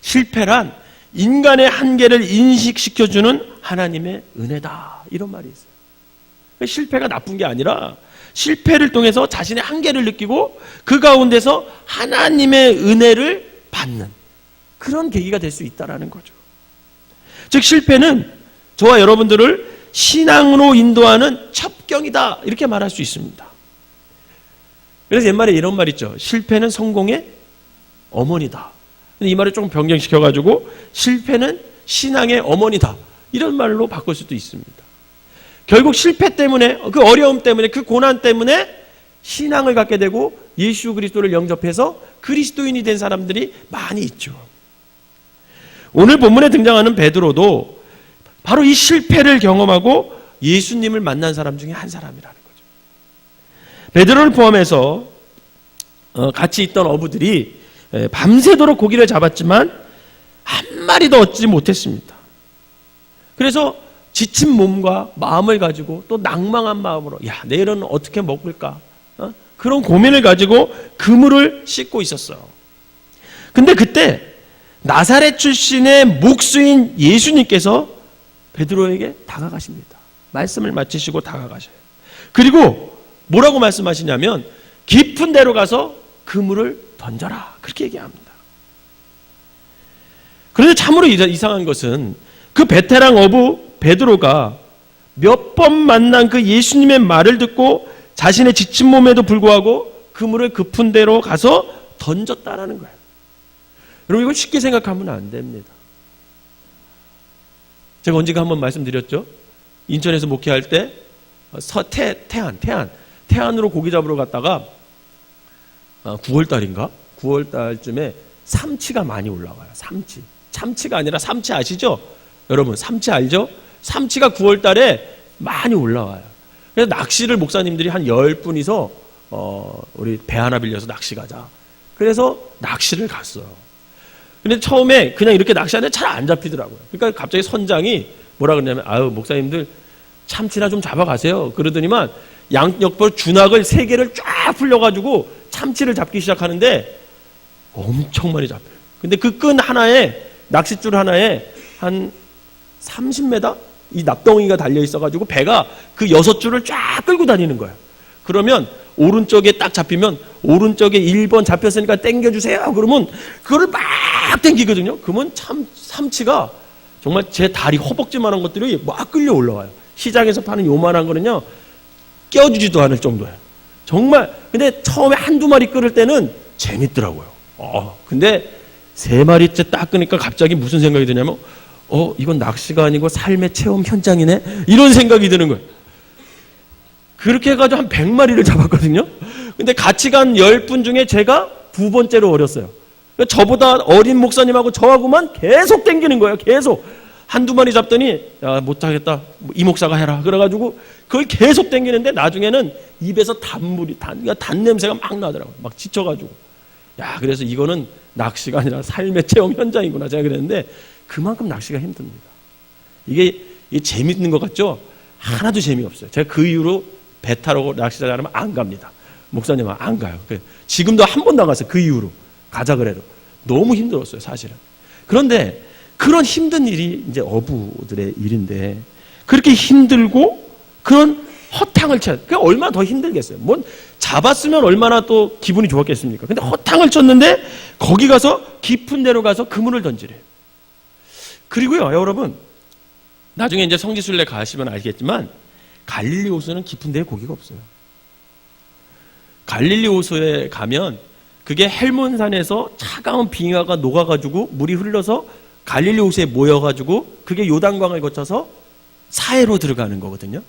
실패란 인간의 한계를 인식시켜주는 하나님의 은혜다. 이런 말이 있어요. 실패가 나쁜 게 아니라 실패를 통해서 자신의 한계를 느끼고 그 가운데서 하나님의 은혜를 받는 그런 계기가 될 수 있다는 거죠. 즉 실패는 저와 여러분들을 신앙으로 인도하는 첩경이다. 이렇게 말할 수 있습니다. 그래서 옛말에 이런 말 있죠. 실패는 성공의 어머니다. 이 말을 조금 변경시켜가지고 실패는 신앙의 어머니다. 이런 말로 바꿀 수도 있습니다. 결국 실패 때문에, 그 어려움 때문에, 그 고난 때문에 신앙을 갖게 되고 예수 그리스도를 영접해서 그리스도인이 된 사람들이 많이 있죠. 오늘 본문에 등장하는 베드로도 바로 이 실패를 경험하고 예수님을 만난 사람 중에 한 사람이라는 거죠. 베드로를 포함해서 같이 있던 어부들이 밤새도록 고기를 잡았지만 한 마리도 얻지 못했습니다. 그래서 지친 몸과 마음을 가지고 또 낭망한 마음으로 야, 내일은 어떻게 먹을까? 그런 고민을 가지고 그물을 씻고 있었어요. 근데 그때 나사렛 출신의 목수인 예수님께서 베드로에게 다가가십니다. 말씀을 마치시고 다가가셔요. 그리고 뭐라고 말씀하시냐면 깊은 데로 가서 그물을 던져라. 그렇게 얘기합니다. 그런데 참으로 이상한 것은 그 베테랑 어부 베드로가 몇 번 만난 그 예수님의 말을 듣고 자신의 지친 몸에도 불구하고 그물을 깊은 데로 가서 던졌다라는 거예요. 여러분 이거 쉽게 생각하면 안 됩니다. 제가 언젠가 한번 말씀드렸죠. 인천에서 목회할 때 태안으로 고기 잡으러 갔다가 9월달인가? 9월달쯤에 삼치가 많이 올라와요. 참치가 아니라 삼치 아시죠? 여러분 삼치 알죠? 삼치가 9월달에 많이 올라와요. 그래서 낚시를 목사님들이 한 10분이서 우리 배 하나 빌려서 낚시 가자. 그래서 낚시를 갔어요. 근데 처음에 그냥 이렇게 낚시하는데 잘 안 잡히더라고요. 그러니까 갑자기 선장이 뭐라 그러냐면 아유 목사님들 참치나 좀 잡아가세요. 그러더니만 양옆으로 준학을 3개를 쫙 풀려가지고 참치를 잡기 시작하는데 엄청 많이 잡혀요. 근데 그 끈 하나에 낚싯줄 하나에 한 30m 이 납덩이가 달려 있어가지고 배가 그 6줄을 쫙 끌고 다니는 거예요. 그러면 오른쪽에 딱 잡히면 오른쪽에 1번 잡혔으니까 당겨주세요. 그러면 그거를 막 당기거든요. 그러면 삼치가 정말 제 다리 허벅지만한 것들이 막 끌려 올라와요. 시장에서 파는 요만한 거는요 껴주지도 않을 정도예요. 정말 근데 처음에 한두 마리 끌을 때는 재밌더라고요. 근데 3마리째 딱 끄니까 갑자기 무슨 생각이 드냐면 이건 낚시가 아니고 삶의 체험 현장이네 이런 생각이 드는 거예요. 그렇게 해가지고 한 100마리를 잡았거든요. 근데 같이 간 10분 중에 제가 2번째로 어렸어요. 저보다 어린 목사님하고 저하고만 계속 당기는 거예요. 계속 한두 마리 잡더니 야 못하겠다 이 목사가 해라 그래가지고 그걸 계속 당기는데 나중에는 입에서 단 냄새가 막 나더라고요. 막 지쳐가지고 야 그래서 이거는 낚시가 아니라 삶의 체험 현장이구나 제가 그랬는데 그만큼 낚시가 힘듭니다. 이게 재밌는 것 같죠? 하나도 재미없어요. 제가 그 이후로 배 타러 낚시장 가면 안 갑니다. 목사님은 안 가요. 지금도 한 번도 안 갔어요. 그 이후로 가자 그래도 너무 힘들었어요 사실은. 그런데 그런 힘든 일이 이제 어부들의 일인데 그렇게 힘들고 그런 허탕을 쳐. 그게 얼마나 더 힘들겠어요. 뭐 잡았으면 얼마나 또 기분이 좋았겠습니까? 근데 허탕을 쳤는데 거기 가서 깊은 데로 가서 그물을 던지래요. 그리고요, 여러분 나중에 이제 성지순례 가시면 알겠지만 갈릴리 호수는 깊은 데에 고기가 없어요. 갈릴리 호수에 가면 그게 헬몬산에서 차가운 빙하가 녹아가지고 물이 흘러서 갈릴리 호수에 모여가지고 그게 요단강을 거쳐서 사해로 들어가는 거거든요.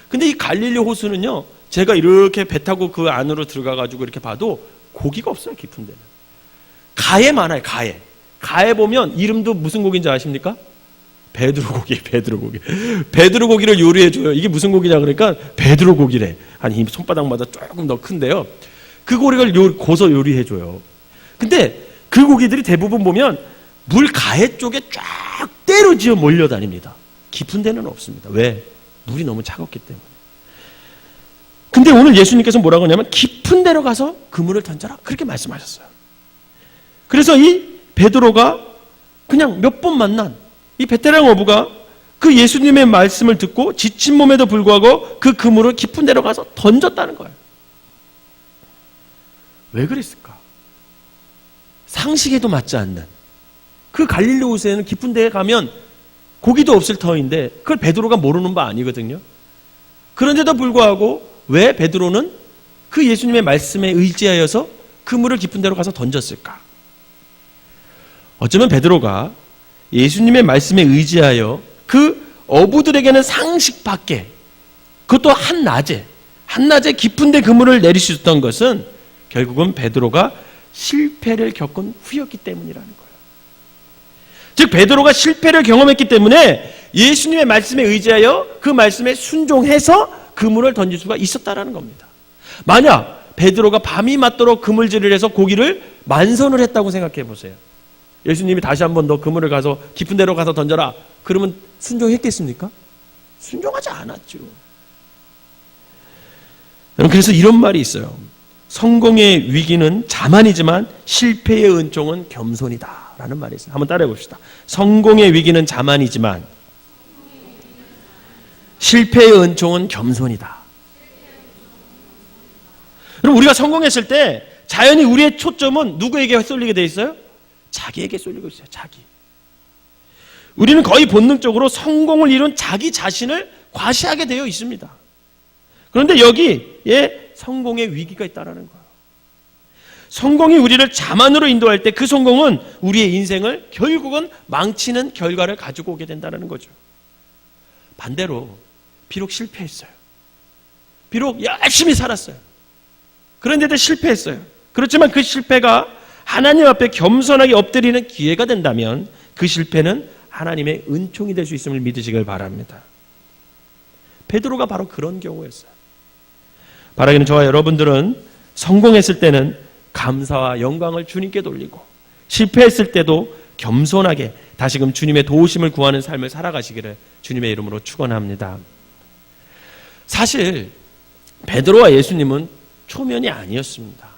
근데 이 갈릴리 호수는요, 제가 이렇게 배 타고 그 안으로 들어가가지고 이렇게 봐도 고기가 없어요. 깊은 데는 가에 많아요. 가에 보면 이름도 무슨 고기인지 아십니까? 베드로 고기를 요리해줘요. 이게 무슨 고기냐 그러니까 베드로 고기래. 한 이 손바닥마다 조금 더 큰데요, 그 고기를 고서 요리해줘요. 근데 그 고기들이 대부분 보면 물 가해 쪽에 쫙 때려지어 몰려다닙니다. 깊은 데는 없습니다. 왜? 물이 너무 차갑기 때문에. 근데 오늘 예수님께서 뭐라고 하냐면 깊은 데로 가서 그물을 던져라, 그렇게 말씀하셨어요. 그래서 이 베드로가 그냥 몇 번 만난 이 베테랑 어부가 그 예수님의 말씀을 듣고 지친 몸에도 불구하고 그 그물을 깊은 데로 가서 던졌다는 거예요. 왜 그랬을까? 상식에도 맞지 않는 그 갈릴리 호수에는 깊은 데에 가면 고기도 없을 터인데 그걸 베드로가 모르는 바 아니거든요. 그런데도 불구하고 왜 베드로는 그 예수님의 말씀에 의지하여서 그물을 깊은 데로 가서 던졌을까? 어쩌면 베드로가 예수님의 말씀에 의지하여 그 어부들에게는 상식 밖에, 그것도 한낮에 깊은 데 그물을 내릴 수 있었던 것은 결국은 베드로가 실패를 겪은 후였기 때문이라는 거예요. 즉 베드로가 실패를 경험했기 때문에 예수님의 말씀에 의지하여 그 말씀에 순종해서 그물을 던질 수가 있었다라는 겁니다. 만약 베드로가 밤이 맞도록 그물질을 해서 고기를 만선을 했다고 생각해 보세요. 예수님이 다시 한 번 더 그물을 가서 깊은 데로 가서 던져라, 그러면 순종했겠습니까? 순종하지 않았죠. 그래서 이런 말이 있어요. 성공의 위기는 자만이지만 실패의 은총은 겸손이다 라는 말이 있어요. 한번 따라해 봅시다. 성공의 위기는 자만이지만 실패의 은총은 겸손이다. 그럼 우리가 성공했을 때 자연히 우리의 초점은 누구에게 쏠리게 돼 있어요? 자기에게 쏠리고 있어요. 자기. 우리는 거의 본능적으로 성공을 이룬 자기 자신을 과시하게 되어 있습니다. 그런데 여기에 성공의 위기가 있다는 거예요. 성공이 우리를 자만으로 인도할 때 그 성공은 우리의 인생을 결국은 망치는 결과를 가지고 오게 된다는 거죠. 반대로 비록 실패했어요. 비록 열심히 살았어요. 그런데도 실패했어요. 그렇지만 그 실패가 하나님 앞에 겸손하게 엎드리는 기회가 된다면 그 실패는 하나님의 은총이 될 수 있음을 믿으시길 바랍니다. 베드로가 바로 그런 경우였어요. 바라기는 저와 여러분들은 성공했을 때는 감사와 영광을 주님께 돌리고 실패했을 때도 겸손하게 다시금 주님의 도우심을 구하는 삶을 살아가시기를 주님의 이름으로 축원합니다. 사실 베드로와 예수님은 초면이 아니었습니다.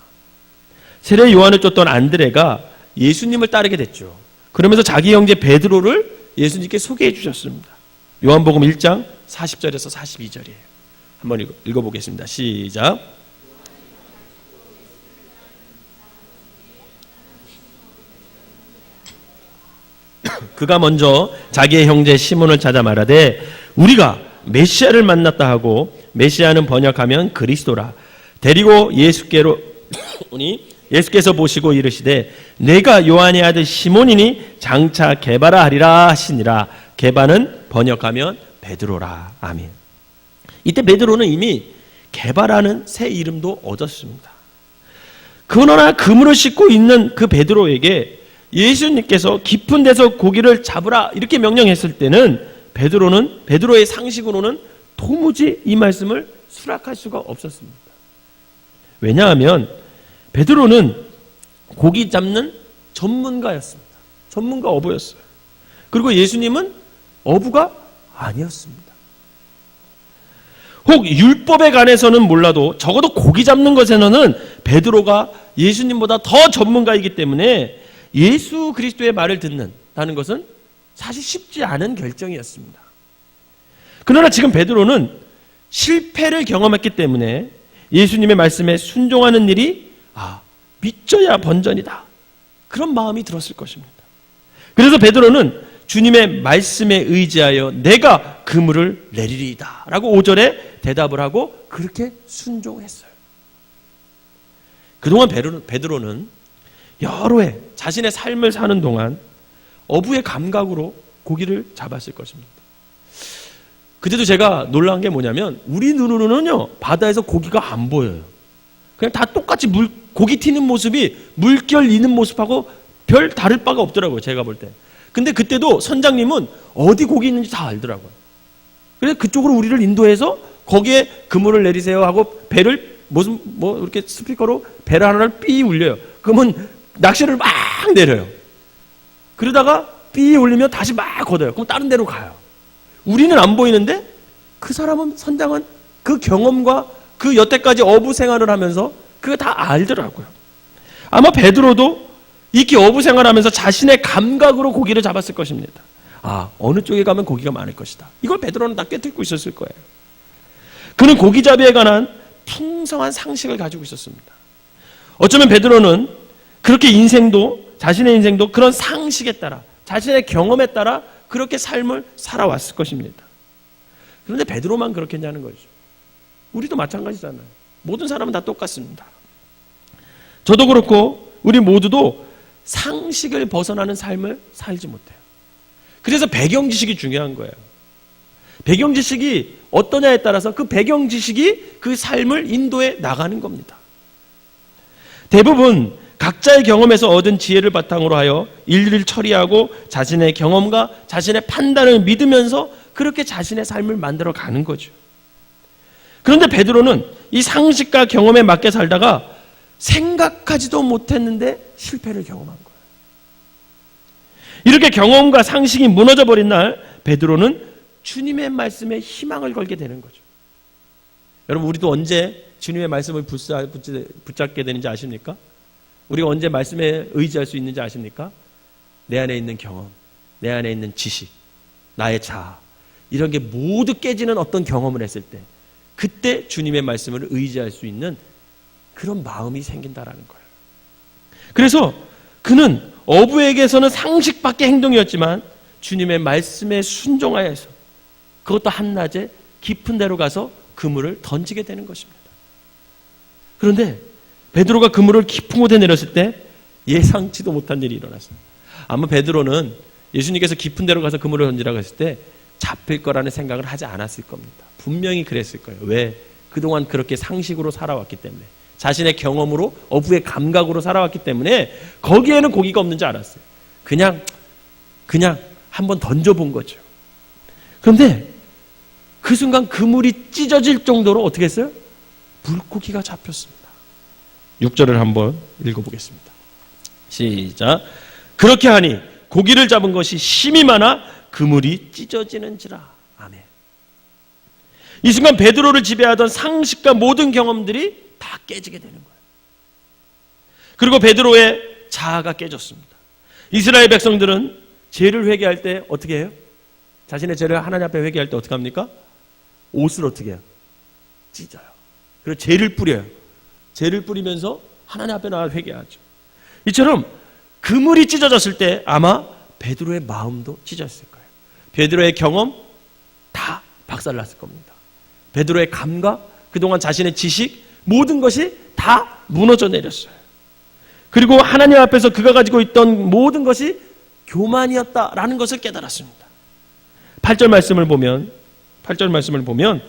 세례 요한을 쫓던 안드레가 예수님을 따르게 됐죠. 그러면서 자기 형제 베드로를 예수님께 소개해 주셨습니다. 요한복음 1장 40절에서 42절이에요. 한번 읽어보겠습니다. 시작. 그가 먼저 자기의 형제 시몬을 찾아 말하되 우리가 메시아를 만났다 하고, 메시아는 번역하면 그리스도라, 데리고 예수께로 오니 예수께서 보시고 이르시되 내가 요한의 아들 시몬이니 장차 게바라 하리라 하시니라. 게바는 번역하면 베드로라. 아멘. 이때 베드로는 이미 게바라는 새 이름도 얻었습니다. 그러나 그물을 싣고 있는 그 베드로에게 예수님께서 깊은 데서 고기를 잡으라 이렇게 명령했을 때는 베드로의 상식으로는 도무지 이 말씀을 수락할 수가 없었습니다. 왜냐하면 베드로는 고기 잡는 전문가였습니다. 전문가 어부였어요. 그리고 예수님은 어부가 아니었습니다. 혹 율법에 관해서는 몰라도 적어도 고기 잡는 것에는 베드로가 예수님보다 더 전문가이기 때문에 예수 그리스도의 말을 듣는다는 것은 사실 쉽지 않은 결정이었습니다. 그러나 지금 베드로는 실패를 경험했기 때문에 예수님의 말씀에 순종하는 일이 믿져야 번전이다, 그런 마음이 들었을 것입니다. 그래서 베드로는 주님의 말씀에 의지하여 내가 그물을 내리리이다 라고 5절에 대답을 하고 그렇게 순종했어요. 그동안 베드로는 여러 해 자신의 삶을 사는 동안 어부의 감각으로 고기를 잡았을 것입니다. 그때도 제가 놀란 게 뭐냐면 우리 눈으로는요 바다에서 고기가 안 보여요. 그냥 다 똑같이 고기 튀는 모습이 물결 이는 모습하고 별 다를 바가 없더라고요. 제가 볼 때. 근데 그때도 선장님은 어디 고기 있는지 다 알더라고요. 그래서 그쪽으로 우리를 인도해서 거기에 그물을 내리세요 하고 배를 이렇게 스피커로 배를 하나를 삐 울려요. 그러면 낚시를 막 내려요. 그러다가 삐 울리면 다시 막 걷어요. 그럼 다른 데로 가요. 우리는 안 보이는데 그 사람은, 선장은 그 경험과 그 여태까지 어부 생활을 하면서 그거 다 알더라고요. 아마 베드로도 이렇게 어부 생활하면서 자신의 감각으로 고기를 잡았을 것입니다. 어느 쪽에 가면 고기가 많을 것이다. 이걸 베드로는 다 꿰뚫고 있었을 거예요. 그는 고기잡이에 관한 풍성한 상식을 가지고 있었습니다. 어쩌면 베드로는 그렇게 자신의 인생도 그런 상식에 따라, 자신의 경험에 따라 그렇게 삶을 살아왔을 것입니다. 그런데 베드로만 그렇겠냐는 거죠. 우리도 마찬가지잖아요. 모든 사람은 다 똑같습니다. 저도 그렇고 우리 모두도 상식을 벗어나는 삶을 살지 못해요. 그래서 배경 지식이 중요한 거예요. 배경 지식이 어떠냐에 따라서 그 배경 지식이 그 삶을 인도해 나가는 겁니다. 대부분 각자의 경험에서 얻은 지혜를 바탕으로 하여 일일을 처리하고 자신의 경험과 자신의 판단을 믿으면서 그렇게 자신의 삶을 만들어 가는 거죠. 그런데 베드로는 이 상식과 경험에 맞게 살다가 생각하지도 못했는데 실패를 경험한 거예요. 이렇게 경험과 상식이 무너져 버린 날 베드로는 주님의 말씀에 희망을 걸게 되는 거죠. 여러분, 우리도 언제 주님의 말씀을 붙잡게 되는지 아십니까? 우리가 언제 말씀에 의지할 수 있는지 아십니까? 내 안에 있는 경험, 내 안에 있는 지식, 나의 자아, 이런 게 모두 깨지는 어떤 경험을 했을 때, 그때 주님의 말씀을 의지할 수 있는 그런 마음이 생긴다라는 거예요. 그래서 그는 어부에게서는 상식밖의 행동이었지만 주님의 말씀에 순종하여서 그것도 한낮에 깊은 데로 가서 그물을 던지게 되는 것입니다. 그런데 베드로가 그물을 깊은 곳에 내렸을 때 예상치도 못한 일이 일어났어요. 아마 베드로는 예수님께서 깊은 데로 가서 그물을 던지라고 했을 때 잡힐 거라는 생각을 하지 않았을 겁니다. 분명히 그랬을 거예요. 왜? 그동안 그렇게 상식으로 살아왔기 때문에, 자신의 경험으로, 어부의 감각으로 살아왔기 때문에 거기에는 고기가 없는 줄 알았어요. 그냥 한번 던져본 거죠. 그런데 그 순간 그물이 찢어질 정도로 어떻게 했어요? 물고기가 잡혔습니다. 6절을 한번 읽어보겠습니다. 시작. 그렇게 하니 고기를 잡은 것이 심이 많아 그물이 찢어지는지라. 아멘. 이 순간 베드로를 지배하던 상식과 모든 경험들이 다 깨지게 되는 거예요. 그리고 베드로의 자아가 깨졌습니다. 이스라엘 백성들은 죄를 회개할 때 어떻게 해요? 자신의 죄를 하나님 앞에 회개할 때 어떻게 합니까? 옷을 어떻게 해요? 찢어요. 그리고 죄를 뿌려요. 죄를 뿌리면서 하나님 앞에 나와 회개하죠. 이처럼 그물이 찢어졌을 때 아마 베드로의 마음도 찢어졌을 거예요. 베드로의 경험 다 박살났을 겁니다. 베드로의 감각, 그동안 자신의 지식, 모든 것이 다 무너져 내렸어요. 그리고 하나님 앞에서 그가 가지고 있던 모든 것이 교만이었다라는 것을 깨달았습니다. 8절 말씀을 보면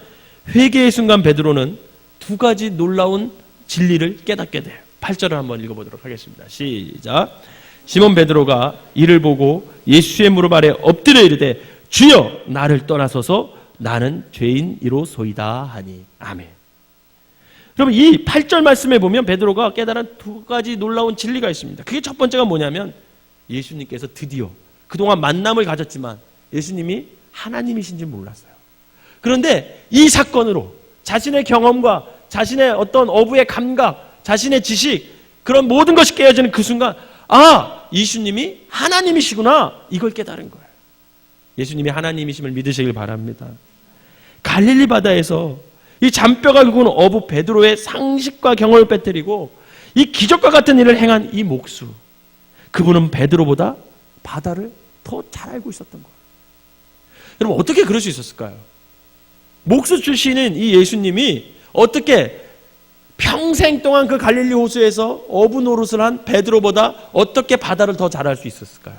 회개의 순간 베드로는 두 가지 놀라운 진리를 깨닫게 돼요. 8절을 한번 읽어보도록 하겠습니다. 시작. 시몬 베드로가 이를 보고 예수의 무릎 아래 엎드려 이르되 주여 나를 떠나소서 나는 죄인이로소이다 하니. 아멘. 그럼 이 8절 말씀에 보면 베드로가 깨달은 두 가지 놀라운 진리가 있습니다. 그게 첫 번째가 뭐냐면 예수님께서 드디어 그동안 만남을 가졌지만 예수님이 하나님이신지 몰랐어요. 그런데 이 사건으로 자신의 경험과 자신의 어떤 어부의 감각, 자신의 지식, 그런 모든 것이 깨어지는 그 순간, 예수님이 하나님이시구나, 이걸 깨달은 거예요. 예수님이 하나님이심을 믿으시길 바랍니다. 갈릴리 바다에서 이 잔뼈가 굵은 어부 베드로의 상식과 경험을 빼뜨리고 이 기적과 같은 일을 행한 이 목수, 그분은 베드로보다 바다를 더 잘 알고 있었던 거예요. 여러분, 어떻게 그럴 수 있었을까요? 목수 출신인 이 예수님이 어떻게 평생 동안 그 갈릴리 호수에서 어부 노릇을 한 베드로보다 어떻게 바다를 더 잘할 수 있었을까요?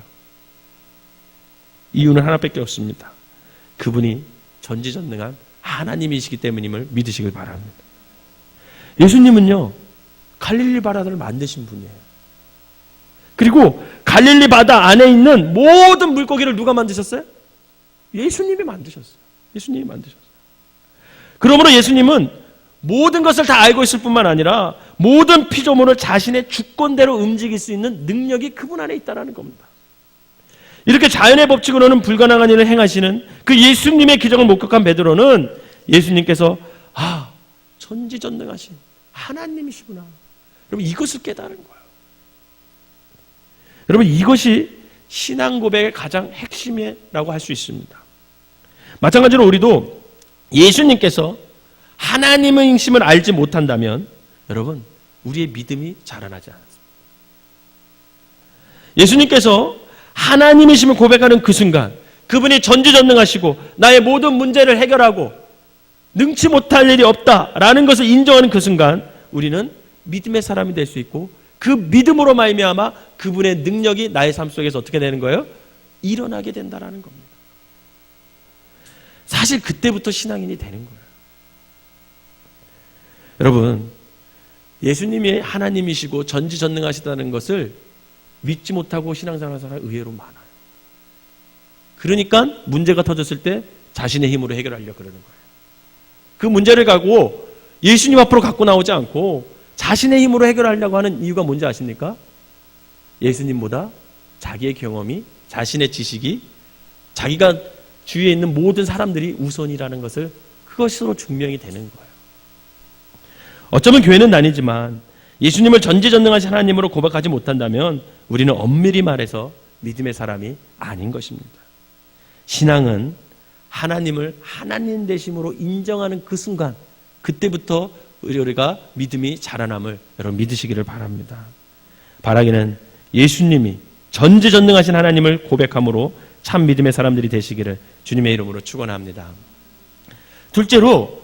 이유는 하나밖에 없습니다. 그분이 전지전능한 하나님이시기 때문임을 믿으시길 바랍니다. 예수님은요, 갈릴리 바다를 만드신 분이에요. 그리고 갈릴리 바다 안에 있는 모든 물고기를 누가 만드셨어요? 예수님이 만드셨어요. 예수님이 만드셨어요. 그러므로 예수님은 모든 것을 다 알고 있을 뿐만 아니라 모든 피조물을 자신의 주권대로 움직일 수 있는 능력이 그분 안에 있다는 겁니다. 이렇게 자연의 법칙으로는 불가능한 일을 행하시는 그 예수님의 기적을 목격한 베드로는 예수님께서 전지전능하신 하나님이시구나. 여러분, 이것을 깨달은 거예요. 여러분, 이것이 신앙 고백의 가장 핵심이라고 할 수 있습니다. 마찬가지로 우리도 예수님께서 하나님의 인심을 알지 못한다면 여러분, 우리의 믿음이 자라나지 않습니다. 예수님께서 하나님이심을 고백하는 그 순간, 그분이 전지전능하시고 나의 모든 문제를 해결하고 능치 못할 일이 없다라는 것을 인정하는 그 순간 우리는 믿음의 사람이 될 수 있고, 그 믿음으로 말미암아 그분의 능력이 나의 삶 속에서 어떻게 되는 거예요? 일어나게 된다라는 겁니다. 사실 그때부터 신앙인이 되는 거예요. 여러분, 예수님이 하나님이시고 전지전능하시다는 것을 믿지 못하고 신앙생활하는 사람이 의외로 많아요. 그러니까 문제가 터졌을 때 자신의 힘으로 해결하려고 그러는 거예요. 그 문제를 갖고 예수님 앞으로 갖고 나오지 않고 자신의 힘으로 해결하려고 하는 이유가 뭔지 아십니까? 예수님보다 자기의 경험이, 자신의 지식이, 자기가 주위에 있는 모든 사람들이 우선이라는 것을 그것으로 증명이 되는 거예요. 어쩌면 교회는 아니지만 예수님을 전지전능하신 하나님으로 고백하지 못한다면 우리는 엄밀히 말해서 믿음의 사람이 아닌 것입니다. 신앙은 하나님을 하나님 되심으로 인정하는 그 순간, 그때부터 우리가 믿음이 자라남을 여러분 믿으시기를 바랍니다. 바라기는 예수님이 전지전능하신 하나님을 고백함으로 참 믿음의 사람들이 되시기를 주님의 이름으로 축원합니다. 둘째로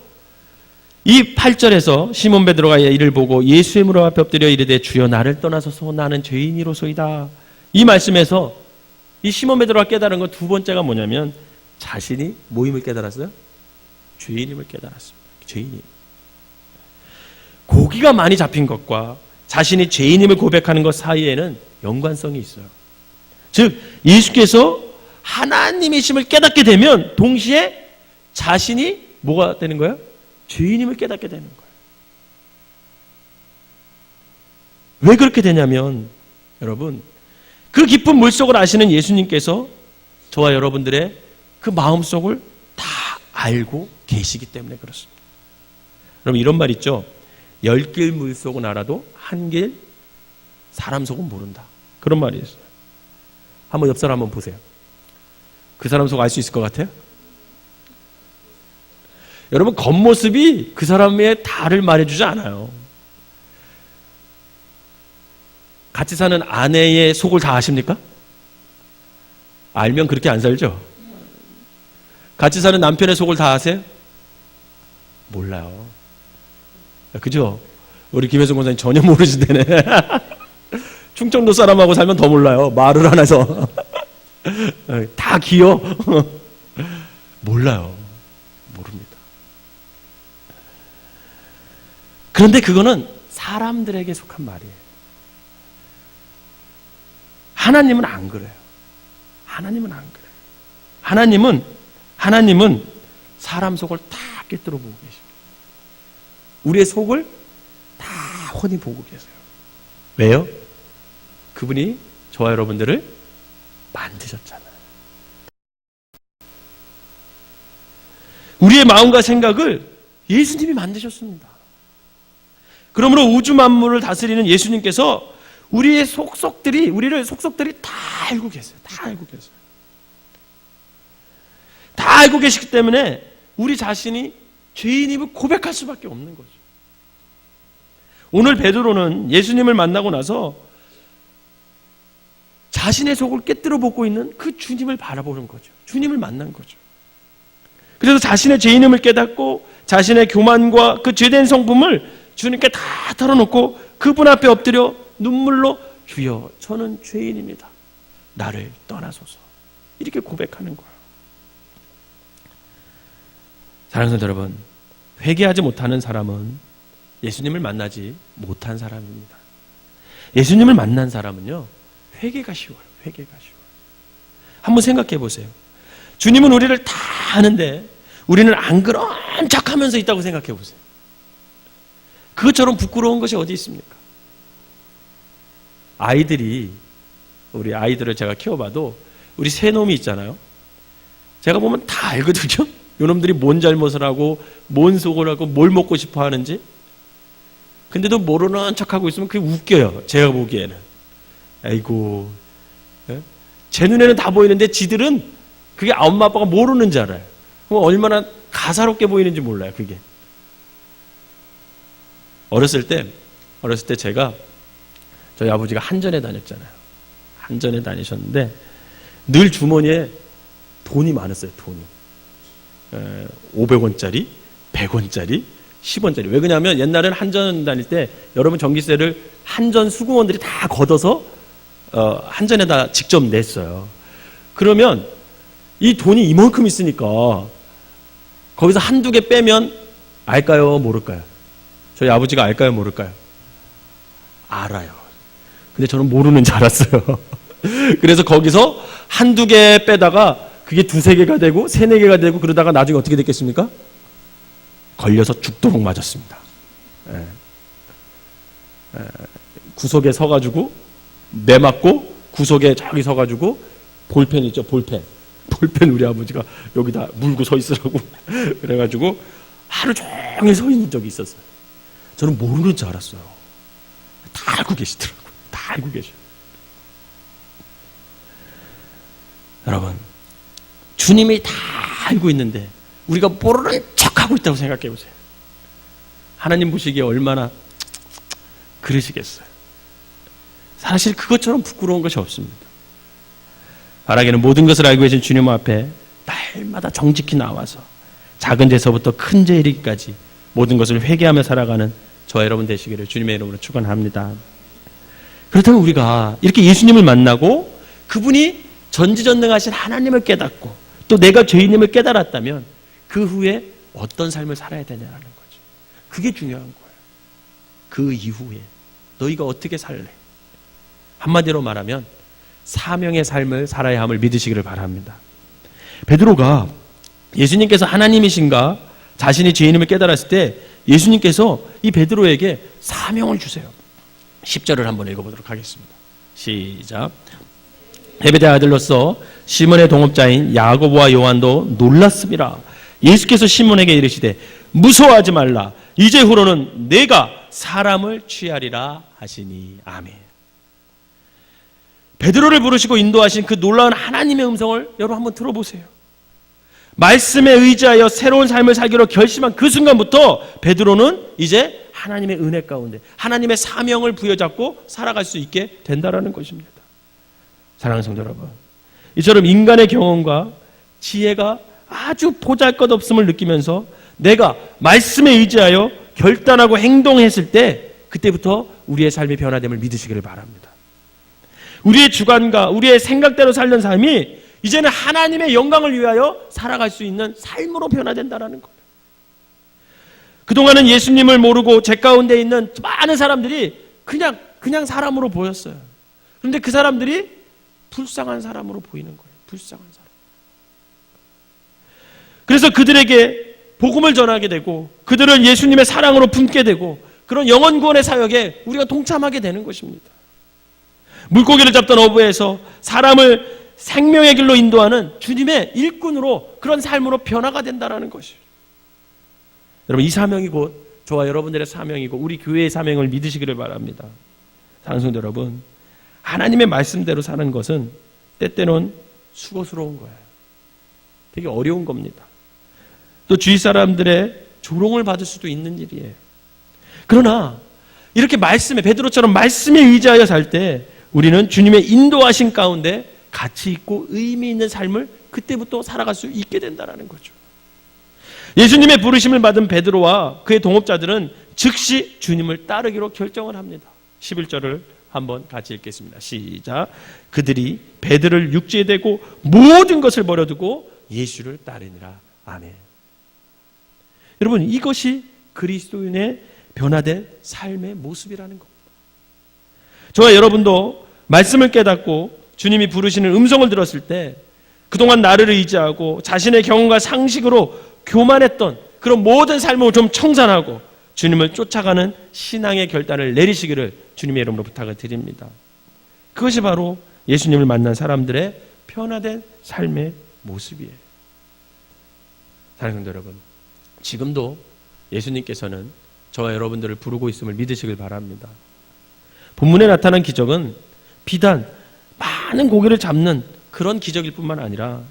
이 8절에서 시몬 베드로가 이를 보고 예수의 무릎 앞에 엎드려 이르되 주여 나를 떠나소서 나는 죄인이로소이다. 이 말씀에서 이 시몬 베드로가 깨달은 건 두 번째가 뭐냐면 자신이 뭐임을 깨달았어요? 죄인임을 깨달았습니다. 죄인임. 고기가 많이 잡힌 것과 자신이 죄인임을 고백하는 것 사이에는 연관성이 있어요. 즉 예수께서 하나님이심을 깨닫게 되면 동시에 자신이 뭐가 되는 거예요? 죄인임을 깨닫게 되는 거예요. 왜 그렇게 되냐면 여러분, 그 깊은 물속을 아시는 예수님께서 저와 여러분들의 그 마음속을 다 알고 계시기 때문에 그렇습니다. 여러분, 이런 말 있죠? 10길 물속은 알아도 한 길 사람 속은 모른다. 그런 말이 있어요. 한번 옆 사람 한번 보세요. 그 사람 속 알 수 있을 것 같아요? 여러분, 겉모습이 그 사람의 다를 말해주지 않아요. 같이 사는 아내의 속을 다 아십니까? 알면 그렇게 안 살죠? 같이 사는 남편의 속을 다 아세요? 몰라요. 그죠? 우리 김혜성 권사님 전혀 모르시대네. 충청도 사람하고 살면 더 몰라요. 말을 안 해서. 다 기어. 몰라요. 모릅니다. 그런데 그거는 사람들에게 속한 말이에요. 하나님은 안 그래요. 하나님은 안 그래요. 하나님은 사람 속을 다 꿰뚫어 보고 계십니다. 우리의 속을 다 훤히 보고 계세요. 왜요? 그분이 저와 여러분들을 만드셨잖아요. 우리의 마음과 생각을 예수님이 만드셨습니다. 그러므로 우주 만물을 다스리는 예수님께서 우리의 속속들이 다 알고 계세요. 다 알고 계세요. 다 알고 계시기 때문에 우리 자신이 죄인임을 고백할 수밖에 없는 거죠. 오늘 베드로는 예수님을 만나고 나서 자신의 속을 꿰뚫어 보고 있는 그 주님을 바라보는 거죠. 주님을 만난 거죠. 그래서 자신의 죄인임을 깨닫고 자신의 교만과 그 죄된 성품을 주님께 다 털어놓고 그분 앞에 엎드려 눈물로 주여 저는 죄인입니다. 나를 떠나소서. 이렇게 고백하는 거예요. 사랑하는 여러분, 회개하지 못하는 사람은 예수님을 만나지 못한 사람입니다. 예수님을 만난 사람은요, 회개가 쉬워요. 회개가 쉬워요. 한번 생각해 보세요. 주님은 우리를 다 아는데 우리는 안 그런 척하면서 있다고 생각해 보세요. 그것처럼 부끄러운 것이 어디 있습니까? 우리 아이들을 제가 키워봐도 우리 새 놈이 있잖아요. 제가 보면 다 알거든요. 요놈들이 뭔 잘못을 하고 뭔 속을 하고 뭘 먹고 싶어 하는지. 근데도 모르는 척하고 있으면 그게 웃겨요. 제가 보기에는. 아이고, 제 눈에는 다 보이는데 지들은 그게 엄마 아빠가 모르는 줄 알아요. 그럼 얼마나 가사롭게 보이는지 몰라요. 그게. 어렸을 때 제가 저희 아버지가 한전에 다녔잖아요. 한전에 다니셨는데 늘 주머니에 돈이 많았어요. 돈이 500원짜리, 100원짜리, 10원짜리. 왜 그러냐면 옛날에는 한전 다닐 때 여러분 전기세를 한전 수공원들이 다 걷어서 한전에다 직접 냈어요. 그러면 이 돈이 이만큼 있으니까 거기서 한두 개 빼면 알까요? 모를까요? 저희 아버지가 알까요? 모를까요? 알아요. 근데 저는 모르는 줄 알았어요. 그래서 거기서 한두 개 빼다가 그게 두세 개가 되고 세네 개가 되고 그러다가 나중에 어떻게 됐겠습니까? 걸려서 죽도록 맞았습니다. 구석에 서가지고 매 맞고 구석에 저기 서가지고 볼펜 있죠, 볼펜 우리 아버지가 여기다 물고 서 있으라고 그래가지고 하루 종일 서 있는 적이 있었어요. 저는 모르는 줄 알았어요. 다 알고 계시더라고요. 다 알고 계셔요. 여러분, 주님이 다 알고 있는데 우리가 모르는 척하고 있다고 생각해 보세요. 하나님 보시기에 얼마나 그러시겠어요. 사실 그것처럼 부끄러운 것이 없습니다. 바라기는 모든 것을 알고 계신 주님 앞에 날마다 정직히 나와서 작은 죄서부터 큰 죄에 이르기까지 모든 것을 회개하며 살아가는 저와 여러분 되시기를 주님의 이름으로 축원합니다. 그렇다면 우리가 이렇게 예수님을 만나고 그분이 전지전능하신 하나님을 깨닫고 또 내가 죄인임을 깨달았다면 그 후에 어떤 삶을 살아야 되냐는 거죠. 그게 중요한 거예요. 그 이후에 너희가 어떻게 살래? 한마디로 말하면 사명의 삶을 살아야 함을 믿으시기를 바랍니다. 베드로가 예수님께서 하나님이신가 자신이 죄인임을 깨달았을 때 예수님께서 이 베드로에게 사명을 주세요. 10절을 한번 읽어보도록 하겠습니다. 시작. 제베데의 아들로서 시몬의 동업자인 야고보와 요한도 놀랐습니다. 예수께서 시몬에게 이르시되 무서워하지 말라. 이제 후로는 내가 사람을 취하리라 하시니. 아멘. 베드로를 부르시고 인도하신 그 놀라운 하나님의 음성을 여러분 한번 들어보세요. 말씀에 의지하여 새로운 삶을 살기로 결심한 그 순간부터 베드로는 이제 하나님의 은혜 가운데 하나님의 사명을 부여잡고 살아갈 수 있게 된다라는 것입니다. 사랑하는 성도 여러분, 이처럼 인간의 경험과 지혜가 아주 보잘것없음을 느끼면서 내가 말씀에 의지하여 결단하고 행동했을 때 그때부터 우리의 삶이 변화됨을 믿으시기를 바랍니다. 우리의 주관과 우리의 생각대로 살던 삶이 이제는 하나님의 영광을 위하여 살아갈 수 있는 삶으로 변화된다는 거예요. 그동안은 예수님을 모르고 제 가운데 있는 많은 사람들이 그냥 사람으로 보였어요. 그런데 그 사람들이 불쌍한 사람으로 보이는 거예요. 불쌍한 사람. 그래서 그들에게 복음을 전하게 되고 그들을 예수님의 사랑으로 품게 되고 그런 영혼 구원의 사역에 우리가 동참하게 되는 것입니다. 물고기를 잡던 어부에서 사람을 생명의 길로 인도하는 주님의 일꾼으로 그런 삶으로 변화가 된다는 것이에요. 여러분, 이 사명이 곧 저와 여러분들의 사명이고 우리 교회의 사명을 믿으시기를 바랍니다. 사랑하는 성도 여러분, 하나님의 말씀대로 사는 것은 때때로는 수고스러운 거예요. 되게 어려운 겁니다. 또 주위 사람들의 조롱을 받을 수도 있는 일이에요. 그러나 이렇게 베드로처럼 말씀에 의지하여 살 때 우리는 주님의 인도하신 가운데 가치 있고 의미 있는 삶을 그때부터 살아갈 수 있게 된다는 거죠. 예수님의 부르심을 받은 베드로와 그의 동업자들은 즉시 주님을 따르기로 결정을 합니다. 11절을 한번 같이 읽겠습니다. 시작. 그들이 배들을 육지에 대고 모든 것을 버려두고 예수를 따르니라. 아멘. 여러분, 이것이 그리스도인의 변화된 삶의 모습이라는 겁니다. 저와 여러분도 말씀을 깨닫고 주님이 부르시는 음성을 들었을 때 그동안 나를 의지하고 자신의 경험과 상식으로 교만했던 그런 모든 삶을 좀 청산하고 주님을 쫓아가는 신앙의 결단을 내리시기를 주님의 이름으로 부탁을 드립니다. 그것이 바로 예수님을 만난 사람들의 변화된 삶의 모습이에요. 사랑하는 성도 여러분, 지금도 예수님께서는 저와 여러분들을 부르고 있음을 믿으시길 바랍니다. 본문에 나타난 기적은 비단 많은 고기를 잡는 그런 기적일 뿐만 아니라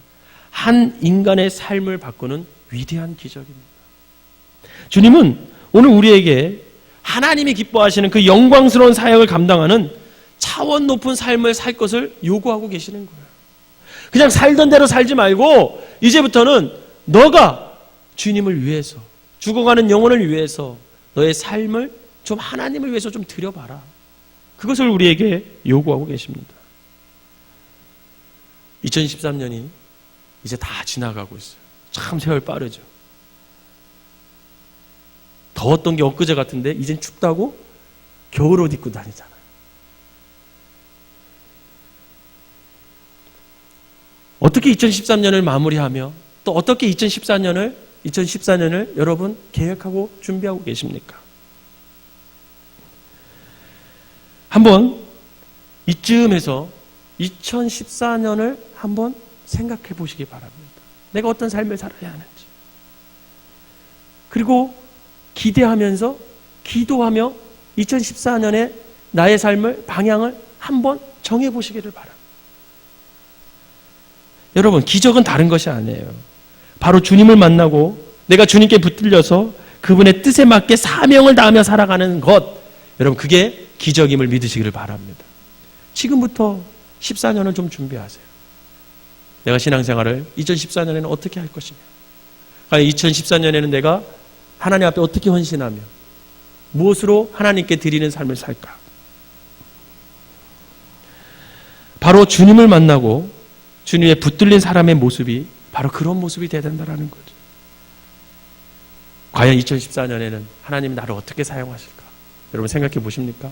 한 인간의 삶을 바꾸는 위대한 기적입니다. 주님은 오늘 우리에게 하나님이 기뻐하시는 그 영광스러운 사역을 감당하는 차원 높은 삶을 살 것을 요구하고 계시는 거예요. 그냥 살던 대로 살지 말고 이제부터는 너가 주님을 위해서, 죽어가는 영혼을 위해서 너의 삶을 좀 하나님을 위해서 좀 드려봐라. 그것을 우리에게 요구하고 계십니다. 2013년이 이제 다 지나가고 있어요. 참 세월 빠르죠. 더웠던 게 엊그제 같은데 이젠 춥다고 겨울옷 입고 다니잖아요. 어떻게 2013년을 마무리하며 또 어떻게 2014년을 여러분 계획하고 준비하고 계십니까? 한번 이쯤에서 2014년을 한번 생각해 보시기 바랍니다. 내가 어떤 삶을 살아야 하는지. 그리고 기대하면서 기도하며 2014년에 나의 삶을 방향을 한번 정해 보시기를 바랍니다. 여러분, 기적은 다른 것이 아니에요. 바로 주님을 만나고 내가 주님께 붙들려서 그분의 뜻에 맞게 사명을 다하며 살아가는 것, 여러분 그게 기적임을 믿으시기를 바랍니다. 지금부터 14년을 좀 준비하세요. 내가 신앙생활을 2014년에는 어떻게 할 것이며, 2014년에는 내가 하나님 앞에 어떻게 헌신하며 무엇으로 하나님께 드리는 삶을 살까? 바로 주님을 만나고 주님의 붙들린 사람의 모습이 바로 그런 모습이 되어야 된다는 거죠. 과연 2014년에는 하나님이 나를 어떻게 사용하실까? 여러분 생각해 보십니까?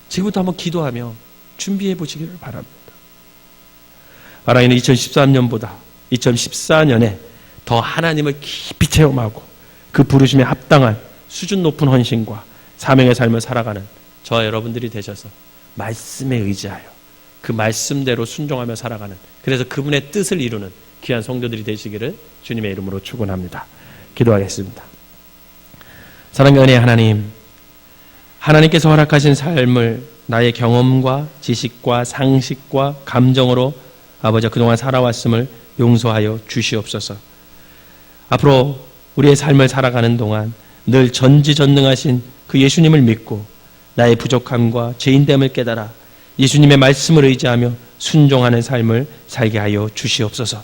지금부터 한번 기도하며 준비해 보시기를 바랍니다. 바라기는 2013년보다 2014년에 더 하나님을 깊이 체험하고 그 부르심에 합당한 수준 높은 헌신과 사명의 삶을 살아가는 저와 여러분들이 되셔서 말씀에 의지하여 그 말씀대로 순종하며 살아가는, 그래서 그분의 뜻을 이루는 귀한 성도들이 되시기를 주님의 이름으로 축원합니다. 기도하겠습니다. 사랑과 은혜의 하나님, 하나님께서 허락하신 삶을 나의 경험과 지식과 상식과 감정으로 아버지 그동안 살아왔음을 용서하여 주시옵소서. 앞으로 우리의 삶을 살아가는 동안 늘 전지전능하신 그 예수님을 믿고 나의 부족함과 죄인됨을 깨달아 예수님의 말씀을 의지하며 순종하는 삶을 살게 하여 주시옵소서.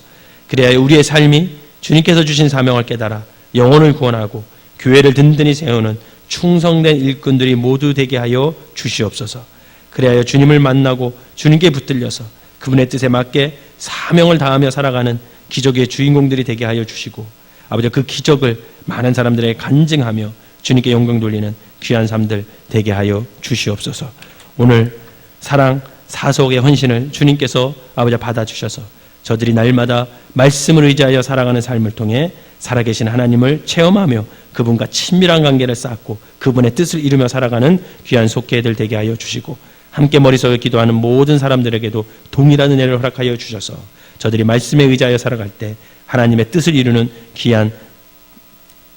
그래야 우리의 삶이 주님께서 주신 사명을 깨달아 영혼을 구원하고 교회를 든든히 세우는 충성된 일꾼들이 모두 되게 하여 주시옵소서. 그래야 주님을 만나고 주님께 붙들려서 그분의 뜻에 맞게 사명을 다하며 살아가는 기적의 주인공들이 되게 하여 주시고, 아버지 그 기적을 많은 사람들에게 간증하며 주님께 영광 돌리는 귀한 삶들 되게 하여 주시옵소서. 오늘 사랑 사속의 헌신을 주님께서 아버지 받아주셔서 저들이 날마다 말씀을 의지하여 살아가는 삶을 통해 살아계신 하나님을 체험하며 그분과 친밀한 관계를 쌓고 그분의 뜻을 이루며 살아가는 귀한 속회들 되게 하여 주시고, 함께 머리속에 기도하는 모든 사람들에게도 동일한 은혜를 허락하여 주셔서 저들이 말씀에 의지하여 살아갈 때 하나님의 뜻을 이루는 귀한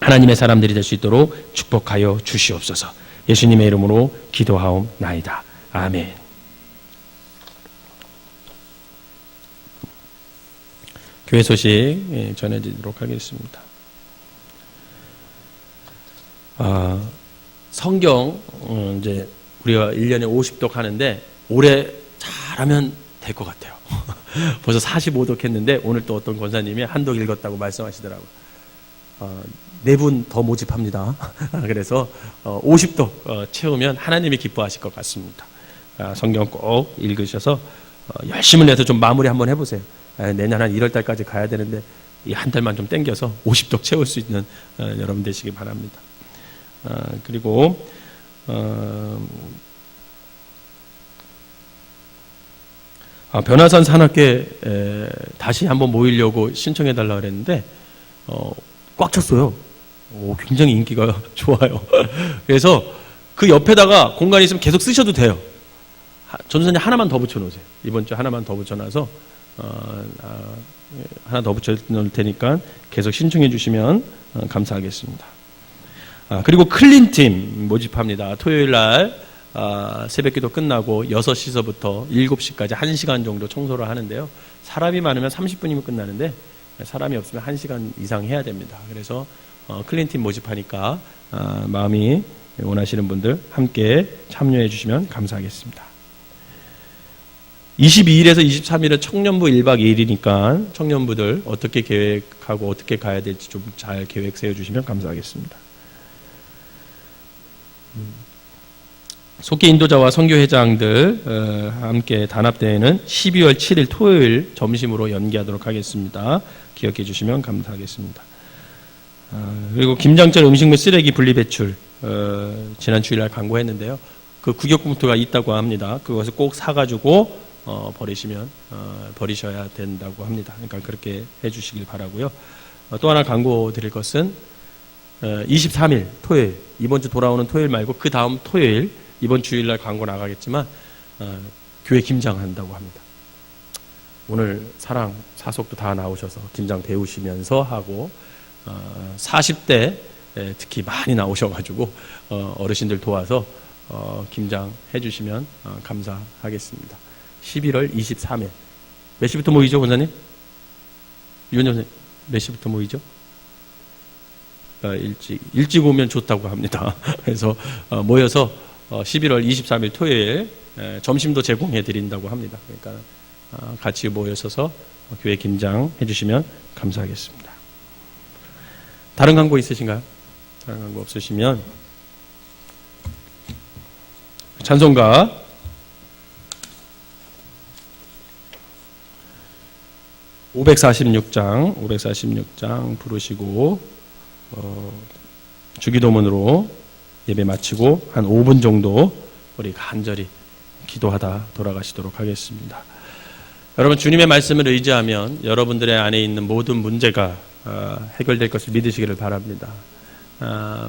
하나님의 사람들이 될 수 있도록 축복하여 주시옵소서. 예수님의 이름으로 기도하옵나이다. 아멘. 교회 소식 전해드리도록 하겠습니다. 성경 이제 우리가 1년에 50독 하는데 올해 잘하면 될 것 같아요. 벌써 45독 했는데 오늘 또 어떤 권사님이 한독 읽었다고 말씀하시더라고요. 4분 더 모집합니다. 그래서 50도 채우면 하나님이 기뻐하실 것 같습니다. 성경 꼭 읽으셔서 열심을 내서 좀 마무리 한번 해보세요. 내년 한 1월 달까지 가야 되는데 이 한 달만 좀 땡겨서 50도 채울 수 있는 여러분 되시기 바랍니다. 그리고 변화산 산악회 다시 한번 모이려고 신청해 달라 그랬는데 꽉 찼어요. 굉장히 인기가 좋아요. 그래서 그 옆에다가 공간이 있으면 계속 쓰셔도 돼요. 전도사님 하나만 더 붙여놓으세요. 이번 주 하나만 더 붙여놔서 하나 더 붙여놓을 테니까 계속 신청해 주시면 감사하겠습니다. 그리고 클린팀 모집합니다. 토요일 날 새벽기도 끝나고 6시서부터 7시까지 1시간 정도 청소를 하는데요. 사람이 많으면 30분이면 끝나는데 사람이 없으면 1시간 이상 해야 됩니다. 그래서 클린팀 모집하니까 마음이 원하시는 분들 함께 참여해 주시면 감사하겠습니다. 22일에서 23일은 청년부 1박 2일이니까 청년부들 어떻게 계획하고 어떻게 가야 될지 좀 잘 계획 세워주시면 감사하겠습니다. 속기 인도자와 선교회장들 함께 단합대회는 12월 7일 토요일 점심으로 연기하도록 하겠습니다. 기억해 주시면 감사하겠습니다. 그리고 김장철 음식물 쓰레기 분리배출 지난 주일날 광고했는데요. 그 구격봉투가 있다고 합니다. 그것을 꼭 사가지고 버리셔야 된다고 합니다. 그러니까 그렇게 해주시길 바라고요. 또 하나 광고 드릴 것은 23일 토요일, 이번 주 돌아오는 토요일 말고 그 다음 토요일, 이번 주일날 광고 나가겠지만 교회 김장한다고 합니다. 오늘 사랑 사속도 다 나오셔서 김장 배우시면서 하고 40대 특히 많이 나오셔가지고 어르신들 도와서 김장 해주시면 감사하겠습니다. 11월 23일 몇 시부터 모이죠, 원사님? 위원장님 몇 시부터 모이죠? 일찍 오면 좋다고 합니다. 그래서 모여서 11월 23일 토요일 점심도 제공해 드린다고 합니다. 그러니까 같이 모여서서 교회 김장 해주시면 감사하겠습니다. 다른 광고 있으신가요? 다른 광고 없으시면 찬송가 546장 부르시고 주기도문으로 예배 마치고 한 5분 정도 우리 간절히 기도하다 돌아가시도록 하겠습니다. 여러분, 주님의 말씀을 의지하면 여러분들의 안에 있는 모든 문제가 해결될 것을 믿으시기를 바랍니다.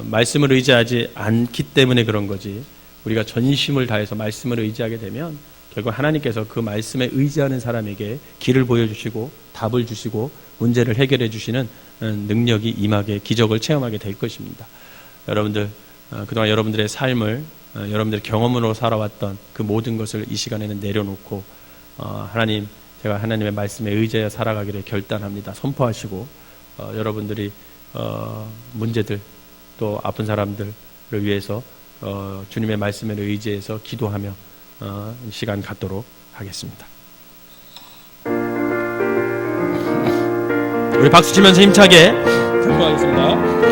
말씀을 의지하지 않기 때문에 그런 거지, 우리가 전심을 다해서 말씀을 의지하게 되면 결국 하나님께서 그 말씀에 의지하는 사람에게 길을 보여주시고 답을 주시고 문제를 해결해 주시는 능력이 임하게, 기적을 체험하게 될 것입니다. 여러분들, 그동안 여러분들의 삶을 여러분들의 경험으로 살아왔던 그 모든 것을 이 시간에는 내려놓고 하나님, 제가 하나님의 말씀에 의지하여 살아가기를 결단합니다. 선포하시고 여러분들이 문제들 또 아픈 사람들을 위해서 주님의 말씀에 의지해서 기도하며 시간 갖도록 하겠습니다. 우리 박수 치면서 힘차게 선포하겠습니다.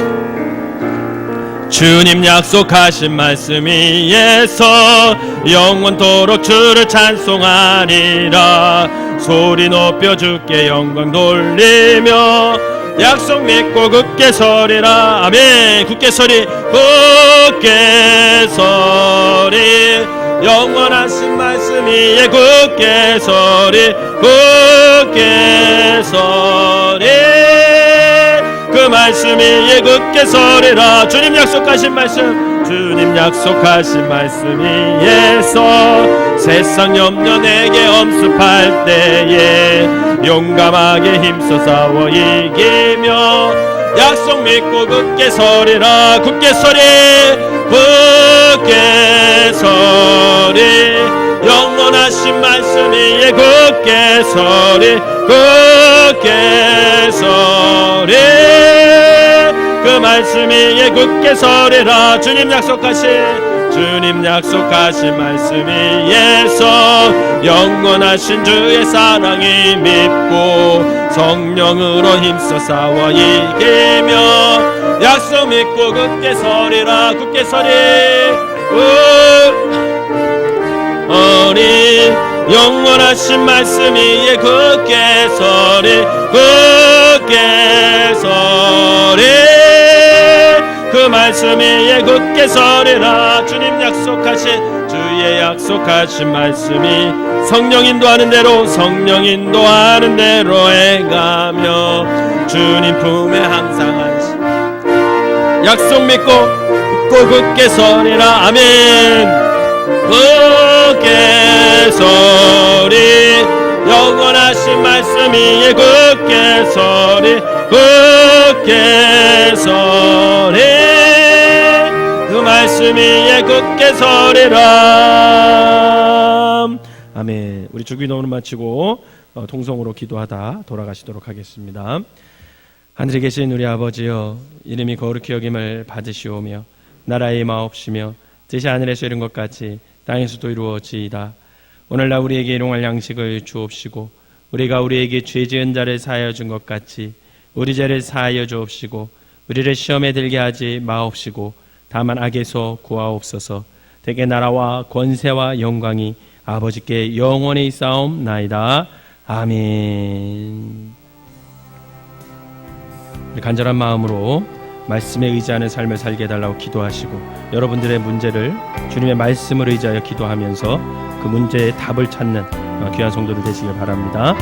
주님 약속하신 말씀 위에서 영원토록 주를 찬송하리라. 소리 높여 주께 영광 돌리며 약속 믿고 굳게 서리라. 아멘. 굳게 서리, 굳게 서리. 영원하신 말씀 위에 굳게 서리, 굳게 서리. 그 말씀 위에 굳게 서리라. 주님 약속하신 말씀, 주님 약속하신 말씀 위에서 세상 염려 내게 엄습할 때에 용감하게 힘써 싸워 이기며 약속 믿고 굳게 서리라. 굳게 서리, 굳게 서리. 영원하신 말씀 위에 굳게 서리, 굳게 서리. 그 말씀 위에 굳게 서리라. 주님 약속하신 주님 약속하신 말씀 위에서 영원하신 주의 사랑이 믿고 성령으로 힘써 싸워 이기며 약속 믿고 굳게 서리라. 굳게 서리 우리 영원하신 말씀 위에 굳게 서리. 굳게 서리. 그 말씀 위에 굳게 서리라. 주님 약속하신 주의 약속하신 말씀이 성령 인도하는 대로 성령 인도하는 대로 행하며 주님 품에 항상 안식 약속 믿고 굳게 서리라. 아멘. 굳게 서리. 영원하신 말씀 위에 굳게 서리. 굳게 서리. 그 말씀 위에 굳게 서리라. 아멘. 우리 주기도를 마치고 통성으로 기도하다 돌아가시도록 하겠습니다. 하늘에 계신 우리 아버지여, 이름이 거룩히 여김을 받으시오며 나라의 마옵시며 뜻이 하늘에서 이룬 것 같이 땅에서도 이루어지이다. 오늘날 우리에게 일용할 양식을 주옵시고 우리가 우리에게 죄 지은 자를 사하여 준 것 같이 우리 죄를 사하여 주옵시고 우리를 시험에 들게 하지 마옵시고 다만 악에서 구하옵소서. 대개 나라와 권세와 영광이 아버지께 영원히 있사옵나이다. 아멘. 간절한 마음으로 말씀에 의지하는 삶을 살게 해달라고 기도하시고 여러분들의 문제를 주님의 말씀을 의지하여 기도하면서 그 문제의 답을 찾는 귀한 성도들 되시길 바랍니다.